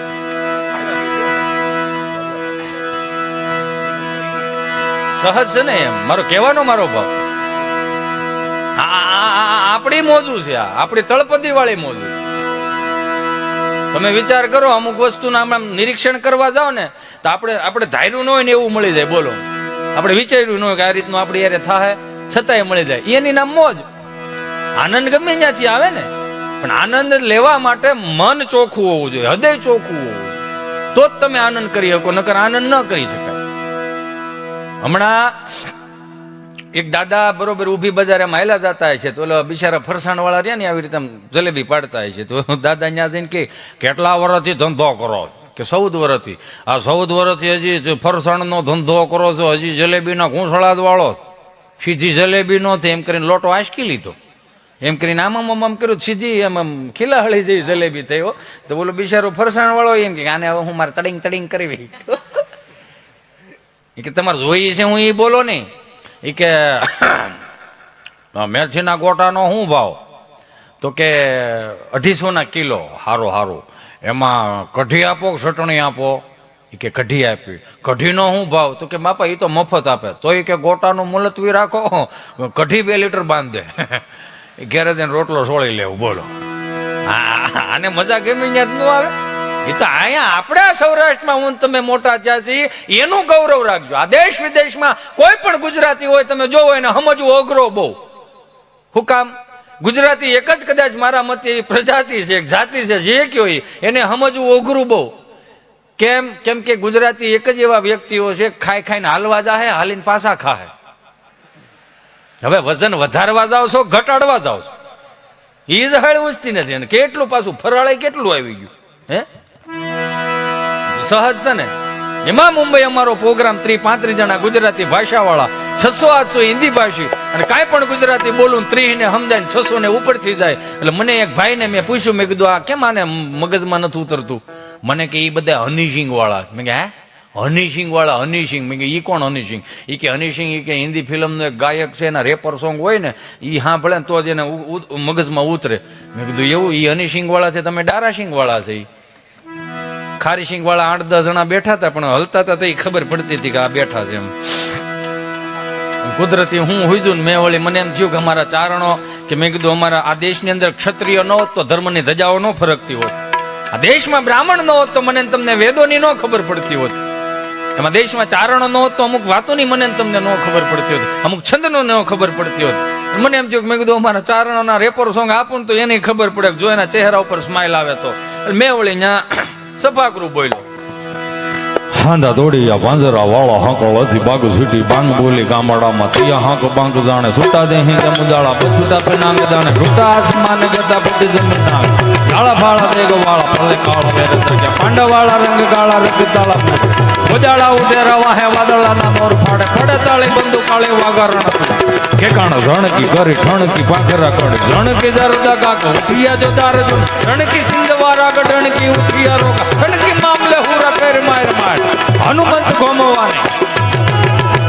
સહજ છે ને એમ મારો કહેવાનો મારો ભાવ. આપણી મોજું છે, આ આપણી તળપદી વાળી મોજું. તમે વિચાર કરો અમુક વસ્તુના આમ નિરીક્ષણ કરવા જાઓ ને તો આપણે ધાર્યું ન હોય ને એવું મળી જાય. બોલો આપણે વિચાર્યું ન હોય કે આ રીતનું આપણી યારે થાય છતાંય મળી જાય. એની નામ મોજ. આનંદ ગમે ત્યાંથી આવે ને, પણ આનંદ લેવા માટે મન ચોખ્ખું હોવું જોઈએ, હૃદય ચોખ્ખું હોવું જોઈએ, તો જ તમે આનંદ કરી શકો, નકર આનંદ ન કરી શકાય. હમણાં એક દાદા બરોબર ઊભી બજારે માયલા જતા છે તો બિચારા ફરસાણ વાળા રહ્યા ને આવી રીતે જલેબી પાડતા છે તો દાદા ત્યાં જઈને કે કેટલા વર્ષથી ધંધો કરો? કે 14 વર્ષથી. આ 14 વર્ષથી હજી ફરસાણનો ધંધો કરો છો, હજી જલેબીના ઘૂંસળા જ વાળો? સીધી જલેબી નો થઈ એમ કરીને લોટો આંચકી લીધો. એમ કરીને આમ કર્યું, સીધી એમ ખીલાહળી જેવી જલેબી થયો. તો બોલો બિચારો ફરસાણ વાળો એમ કે આને હવે હું મારે તડિંગ કરવી. કે તમારે જોઈએ છે હું એ બોલો નહીં. એ કે મેથીના ગોટાનો શું ભાવ? તો કે 250 કિલો. હારો એમાં કઢી આપો ચટણી આપો? એ કે કઢી આપી. કઢીનો શું ભાવ? તો કે બાપા એ તો મફત આપે. તો એ કે ગોટાનું મુલતવી રાખો, કઢી 2 લીટર બાંધ દે. એ ઘેરે જઈને રોટલો સોળી લેવું. બોલો આને મજા ગમે ત્યાં જ ન આવે? એ તો અહીંયા આપણા સૌરાષ્ટ્રમાં હું તમે મોટા થયા છીએ એનું ગૌરવ રાખજો. આ દેશ વિદેશમાં કોઈ પણ ગુજરાતી હોય તમે જોવો એને સમજવું અઘરો બહુ. શું કામ? ગુજરાતી એક જ કદાચ મારા મતે એવી પ્રજાતિ છે, જાતિ છે, જે કયો એને સમજવું અઘરું બહુ. કેમ કે ગુજરાતી એક જ એવા વ્યક્તિઓ છે ખાઈને હાલવા જાહે, હાલીને પાછા ખાહે. હવે વજન વધારવા જાવ છો, ઘટાડવા જાવ છો, એ જ હાળ ઉચતી નથી. અને કેટલું પાછું ફરાળે કેટલું આવી ગયું હે? સહજ છે ને. એમાં મુંબઈ અમારો પ્રોગ્રામ 30-35 જણા ગુજરાતી ભાષા વાળા, 600-800 હિન્દી ભાષી, અને કાંઈ પણ ગુજરાતી બોલું 30 ને સમજાય 600 ને ઉપરથી જાય. એટલે મને એક ભાઈને મેં પૂછ્યું, મેં કીધું આ કેમ આને મગજમાં નથી ઉતરતું? મને કે એ બધા હનીસિંગ વાળા. મેં કે હે હનીસિંગ વાળા? હનીસિંગ? મેં કે ઈ કોણ હનીસિંગ? એ કે હનીસિંગ એ કે હિન્દી ફિલ્મનો એક ગાયક છે, એના રેપર સોંગ હોય ને એ સાંભળે ને તો જ એને મગજમાં ઉતરે. મેં કીધું એવું? એ હનીસિંગ વાળા છે, તમે ડારાસિંગ વાળા છે. ખારીસિંગ વાળા 8-10 જણા બેઠા હતા, પણ હલતા હતા તો એ ખબર પડતી હતી કે આ બેઠા છે એમ. કુદરતી હું હુજું ને મેં વળી મને એમ થયું કે અમારા ચારણો, કે મેં કીધું અમારા આ દેશની અંદર ક્ષત્રિય ન હોત તો ધર્મની ધજાઓ ન ફરકતી હોત. આ દેશમાં બ્રાહ્મણ ન હોત તો મને તમને વેદોની ન ખબર પડતી હોત. એમાં દેશમાં ચારણો ન હોત તો અમુક વાતોની મને તમને ન ખબર પડતી હોત, અમુક છંદનો ન ખબર પડતી હોત. મને એમ થયું કે મેં કીધું અમારા ચારણોના રેપર સોંગ આપું તો એને ખબર પડે, જો એના ચહેરા ઉપર સ્માઇલ આવે તો. મેં વળી ત્યાં સફાકરું બોલ્યો, હાંધા દોડિયા પાંજરા વાળા હાંકળ હતી બાગ સીટી બાંગ બોલી ગામડામાં તિયા હાંક બાંગ જાણે સુતા દે હિંદે મુદાળા બચુટા પે નાંગ જાણે રૂટા આસમાન ગતા પટી જમીન નાંગ ગાળા ફાળા દેગ વાળા પલે કાળા વેર દરગ્યા પાંડા વાળા રંગ ગાળા રંગ તાળા ઉજાળા ઉડેરા વાહે વાદળાના મોર ફાડે પડે તાળે બંદુ કાળે વાગારણ ઠેકાણ રણકી કરી ઠણકી પાખરા કડ રણકી દરદા કાક ઉઠિયા જો દાર જો રણકી સિંધવારા ગઢણકી ઉઠિયા રોકા રણકી મામલે હુરા કર માર માર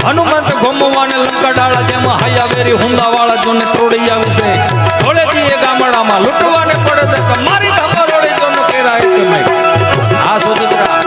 હનુમંત ગોમવાને લંકા ડાળા જેમાં હાયા વેરી હુંદા વાળા જોને તોડી આવી છે થોડેથી એ ગામડામાં લૂંટવાને પડે તો મારી ધમરોળી જોનો કેરાય કે મેં આ સોદરા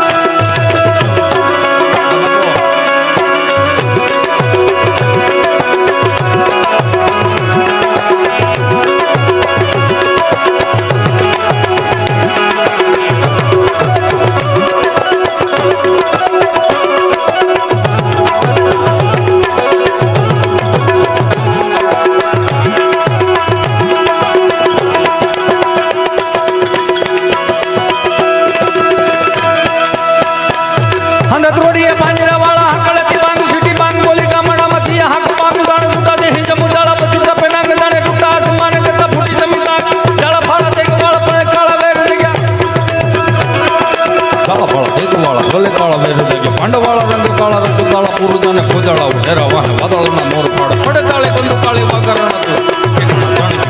પાંડવાળા રંગ કાળા રંગ કાળા પુરુષાને ખોજાળા ઉઢેરા વાહે વાદળના મોર પાડે પડે તાળે બંદુ કાળી વાગરણ રણકી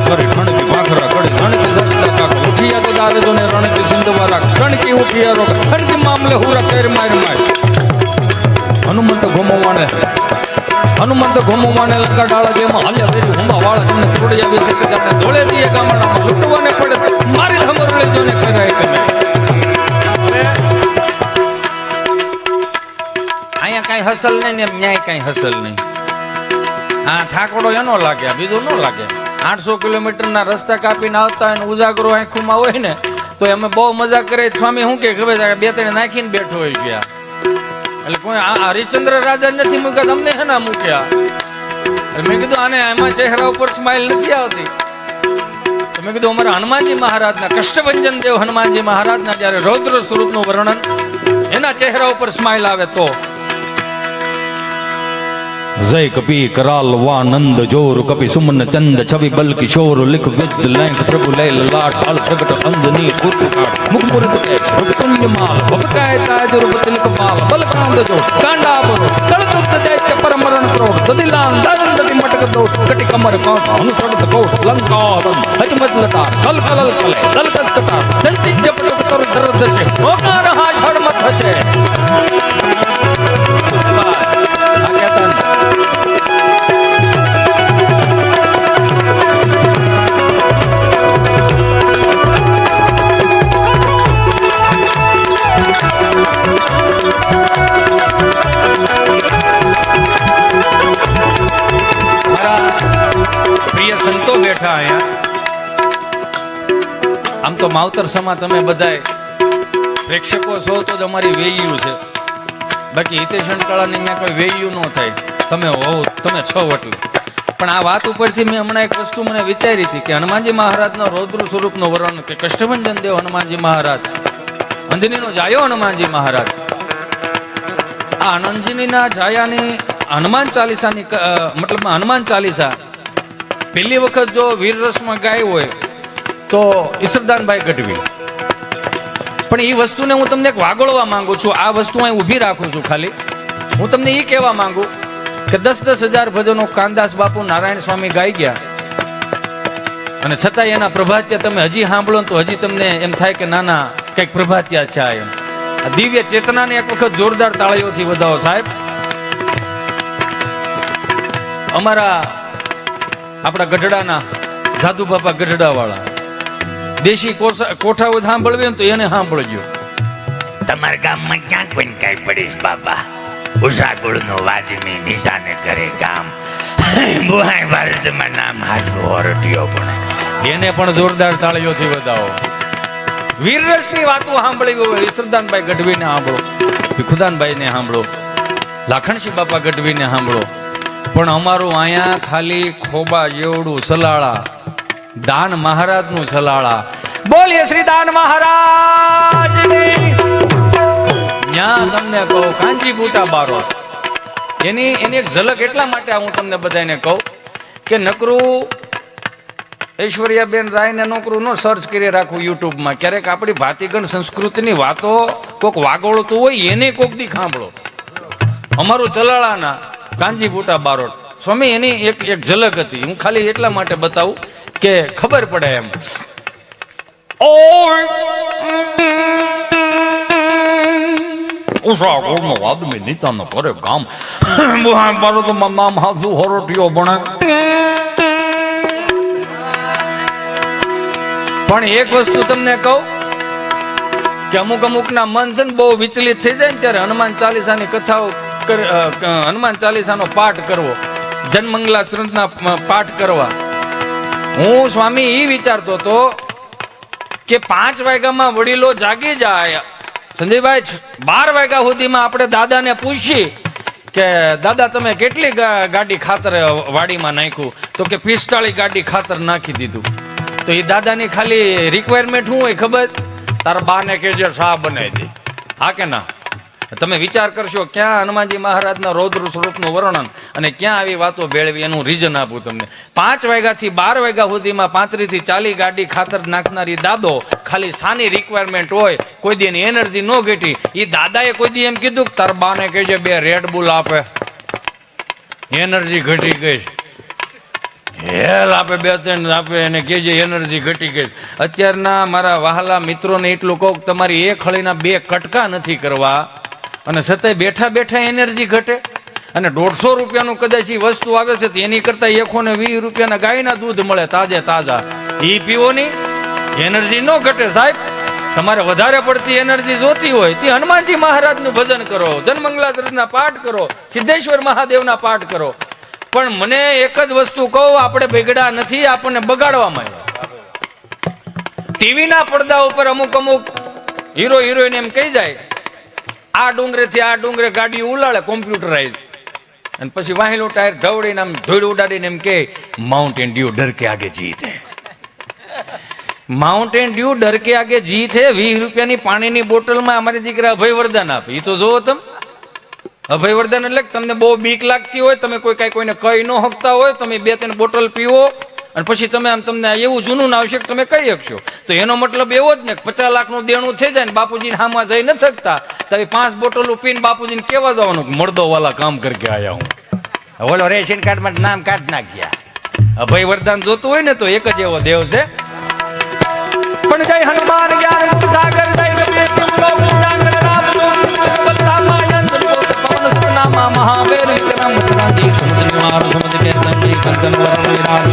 કરી ઠણકી પાખરા કડી રણકી જગતા કાક ઉઠિયા તો દારે જોને રણકી સિંધવારા રણકી ઉઠિયા રોક રણકી મામલે હુરા કેર માર માર હનુમંત ઘોમવાને લંકા ડાળા જેમાં હાલ્યા વેરી હુંબા વાળા જોને તોડી આવી છે કે જાણે ધોળે દીએ ગામડામાં લૂંટવાને પડે મારી ધમરળી જોને કરાય કે અહીંયા કઈ હસલ નહીં ને ન્યાય કઈ હસલ નહીં. આ થાકડો એનો લાગે બીજું ન લાગે. 800 કિલોમીટરના રસ્તા કાપીને આવતા હોય ને ઉજાગરો આંખુમાં હોય ને તો અમે બહુ મજા કરે. સ્વામી શું કે ખબર છે 2-3 નાખીને બેઠો હોય ગયા એટલે કોઈ હરિશ્ચંદ્ર રાજા નથી મૂક્યા તમને હે ના મૂક્યા. મેં કીધું આને એમાં ચહેરા ઉપર સ્માઇલ નથી આવતી. મેં કીધું અમારા હનુમાનજી મહારાજના કષ્ટભંજન દેવ હનુમાનજી મહારાજના જયારે રૌદ્ર સ્વરૂપનું વર્ણન એના ચહેરા ઉપર સ્માઇલ આવે તો જય કપી કરાલ વાનંદ જોર કપી સુમન ચંદ છવિ બલ કિશોર લિખ વિદ લૈંક પ્રભુ લૈલ લાટ હાલ પ્રગટ અંજની કુટકાટ મુખપુર પુણ્ય માલ ભક્તાય તાજ રૂપ તિલક માલ બલ કાંદ જો કાંડા બરો તળતુત દૈત્ય પરમરણ ક્રોધ દદિલાન દાદન દતિ મટક દોટ કટી કમર કોટ અનુસરત કોટ લંકાવન હજમત લતા કલ કલલ કલે દલ કસ કટા દંતિ જપટ કર દર્દ છે ઓકાર હા છડમત છે. સંતો બેઠા અહીંયા આમ તો માવતર સમા તમે બધાય પ્રેક્ષકો છો તો તમારી વેલ્યુ છે. બાકી હિતેશ અંટાળાની અહીંયા કોઈ વેલ્યુ ન થાય. તમે હોવ તમે છો એટલે. પણ આ વાત ઉપરથી મેં હમણાં એક વસ્તુ મને વિચારી હતી કે હનુમાનજી મહારાજનો રૌદ્ર સ્વરૂપનો વર્ણન કે કષ્ટભંજન દેવ હનુમાનજી મહારાજ અંજનીનો જાયો હનુમાનજી મહારાજ આ અંજનીના જાયાની હનુમાન ચાલીસાની મતલબ હનુમાન ચાલીસા પહેલી વખત જો વીર રસમાં ગાય હોય તો ઈશ્વરદાનભાઈ ગઢવી. પણ એ વસ્તુને હું તમને એક વાગોળવા માંગુ છું. આ વસ્તુ અહીં ઊભી રાખું છું. ખાલી હું તમને એ કહેવા માંગુ કે 10,000 ભજનો કાનદાસ બાપુ નારાયણ સ્વામી ગાઈ ગયા અને છતાં એના પ્રભાત્યા તમે હજી સાંભળો તો હજી તમને એમ થાય કે નાના કંઈક પ્રભાત્યા છે. એમ આ દિવ્ય ચેતનાને એક વખત જોરદાર તાળીઓથી વધાવો સાહેબ. અમારા આપણા ગઢડાના દાદુ બાપા ગઢડા વાળા દેશી કોઠાઓ સાંભળવી ને તો એને સાંભળજો. તમારા ગામમાં ક્યાં કોઈ કઈ પડીશ બાપા ઉષાગુળનો વાજમી નિશાને કરે કામ બુહાઈ ભારતમાં નામ હાજુ હોરટીઓ પણ એને પણ જોરદાર તાળીઓથી વધાવો. વીરરસની વાતો સાંભળી હોય ઈશ્વરદાનભાઈ ગઢવીને સાંભળો, ભીખુદાનભાઈને સાંભળો, લાખણસિંહ બાપા ગઢવીને સાંભળો. પણ અમારું અહીંયા ખાલી ખોબા જેવડું સલાળા દાન મહારાજનું સલાળા. બોલીએ શ્રી દાન મહારાજ. ત્યાં તમને કહું કાંજી બુટા બારોટ એની એક ઝલક એટલા માટે હું તમને બધાને કહું કે નકરું ઐશ્વર્યાબેન રાયને નોકરું નો સર્ચ કરી રાખું યુટ્યુબમાં. ક્યારેક આપણી ભાતીગણ સંસ્કૃતિની વાતો કોક વાગોળતું હોય એને કોક દી સાંભળો. અમારું ચલાળાના કાંજી બુટા બારોટ સ્વામી એની એક ઝલક હતી. હું ખાલી એટલા માટે બતાવું કે ખબર પડે એમ. ઉષા ગોળનો આદમી નીતાનો કરે ગામ મારો તો નામ હાથું હરોટીઓ ભણે. પણ એક વસ્તુ તમને કહું કે અમુક ના મન છે ને બહુ વિચલિત થઈ જાય ને ત્યારે હનુમાન ચાલીસાની કથાઓ હનુમાન ચાલીસાનો પાઠ કરવો, જનમંગલા ગ્રંથના પાઠ કરવા. હું સ્વામી એ વિચારતો હતો કે 5 વાગ્યામાં વડીલો જાગી જાય. સંજયભાઈ 12 વાગ્યા સુધીમાં આપણે દાદાને પૂછીએ કે દાદા તમે કેટલી ગાડી ખાતર વાડીમાં નાખ્યું? તો કે 45 ગાડી ખાતર નાખી દીધું. તો એ દાદાની ખાલી રિક્વાયરમેન્ટ શું હોય ખબર? તારા બાને કેજે શા બનાવી દે. હા કે ના? તમે વિચાર કરશો ક્યાં હનુમાનજી મહારાજના રૌદ્ર સ્વરૂપનું વર્ણન અને ક્યાં આવી વાતો ભેળવી. એનું રીઝન આપું તમને. 5 વાગ્યાથી 12 વાગ્યા સુધીમાં 35 થી 40 ગાડી ખાતર નાખનારી દાદો ખાલી સાની રિક્વાયરમેન્ટ હોય, કોઈ દી એની એનર્જી ન ઘટી. એ દાદાએ કોઈ દી એમ કીધું કે તારા બાને કહેજે 2 રેડ બુલ આપે, એનર્જી ઘટી ગઈ. હેલ આપે 2-3 આપે એને કહેજે એનર્જી ઘટી ગઈ. અત્યારના મારા વહાલા મિત્રોને એટલું કહું તમારી એક હળીના 2 કટકા નથી કરવા અને છતાંય બેઠા બેઠા એનર્જી ઘટે. અને 150 રૂપિયાનું કદાચ એ વસ્તુ આવે છે તો એની કરતા 120 રૂપિયાના ગાયના દૂધ મળે તાજે તાજા, એ પીવો નહીં, એનર્જી ન ઘટે. સાહેબ તમારે વધારે પડતી એનર્જી જોતી હોય તે હનુમાનજી મહારાજનું ભજન કરો, જનમંગલા ગ્રંથના પાઠ કરો, સિદ્ધેશ્વર મહાદેવના પાઠ કરો. પણ મને એક જ વસ્તુ કહું, આપણે બગડ્યા નથી, આપણને બગાડવામાં આવ્યા. ટીવીના પડદા ઉપર અમુક હીરો હિરોઈન એમ કહી જાય આ ડુંગરે થી આ ડુંગરે ગાડી ઉલાળે કોમ્પ્યુટરાઇઝ, અને પછી વાહેલું ટાયર ઢવડીને આમ ધોઈડ ઉડાડીને એમ કે માઉન્ટેન ડ્યુ ડર કે આગે જીત હે. માઉન્ટેન ડ્યુ ડર કે આગે જીત હે 20 રૂપિયાની પાણીની બોટલમાં અમારી દીકરા અભયવર્ધન આપે. એ તો જોવો તમે, અભયવર્ધન એટલે તમને બહુ બીક લાગતી હોય, તમે કોઈને કહી ન શકતા હોય, તમે 2-3 બોટલ પીવો અને પછી તમે આમ તમને એવું જૂનું ના આવશે કે તમે કહી શકશો. તો એનો મતલબ એવો જ ને 50 લાખનું દેણું થઈ જાય ને બાપુજીને હામાં જઈ ન શકતા તો 5 બોટલો પીને બાપુજીને કેવા જવાનું મર્દો વાલા કામ કરકે આયા હું. ઓલો રેશન કાર્ડમાં નામ કાઢ નાખ્યા. અભયવર્ધન જોતું હોય ને તો એક જ એવો દેવ છે. પણ જય હનુમાન જ્ઞાન સાગર જય મહાવીર વિક્રમ ક્રાંતિ સમુદ્ર માર સમુદ્ર के संगी कंचन वरण विराज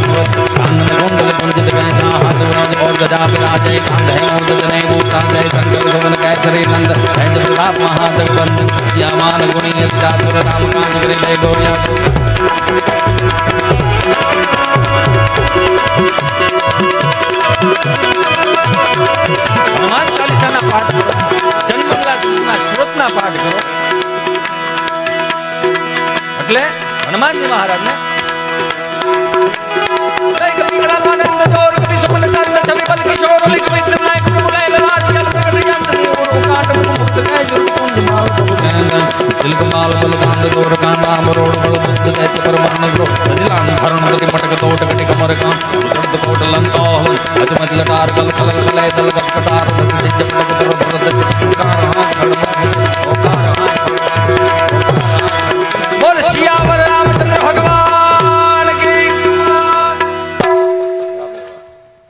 कानन कुंडल कुंजित गहना हाथ वरण और गदा विराजे कांध है उदत नहीं भूषण है संकट भवन कैसरी नंद हैंद प्रताप महादेव बंद यामान गुणी चातुर राम काज करे जय गोया. हनुमान चालीसाના પાઠ કરો, જનમંગલા ગ્રંથના સ્ત્રોતના પાઠ કરો. એટલે હનુમાનજી મહારાજને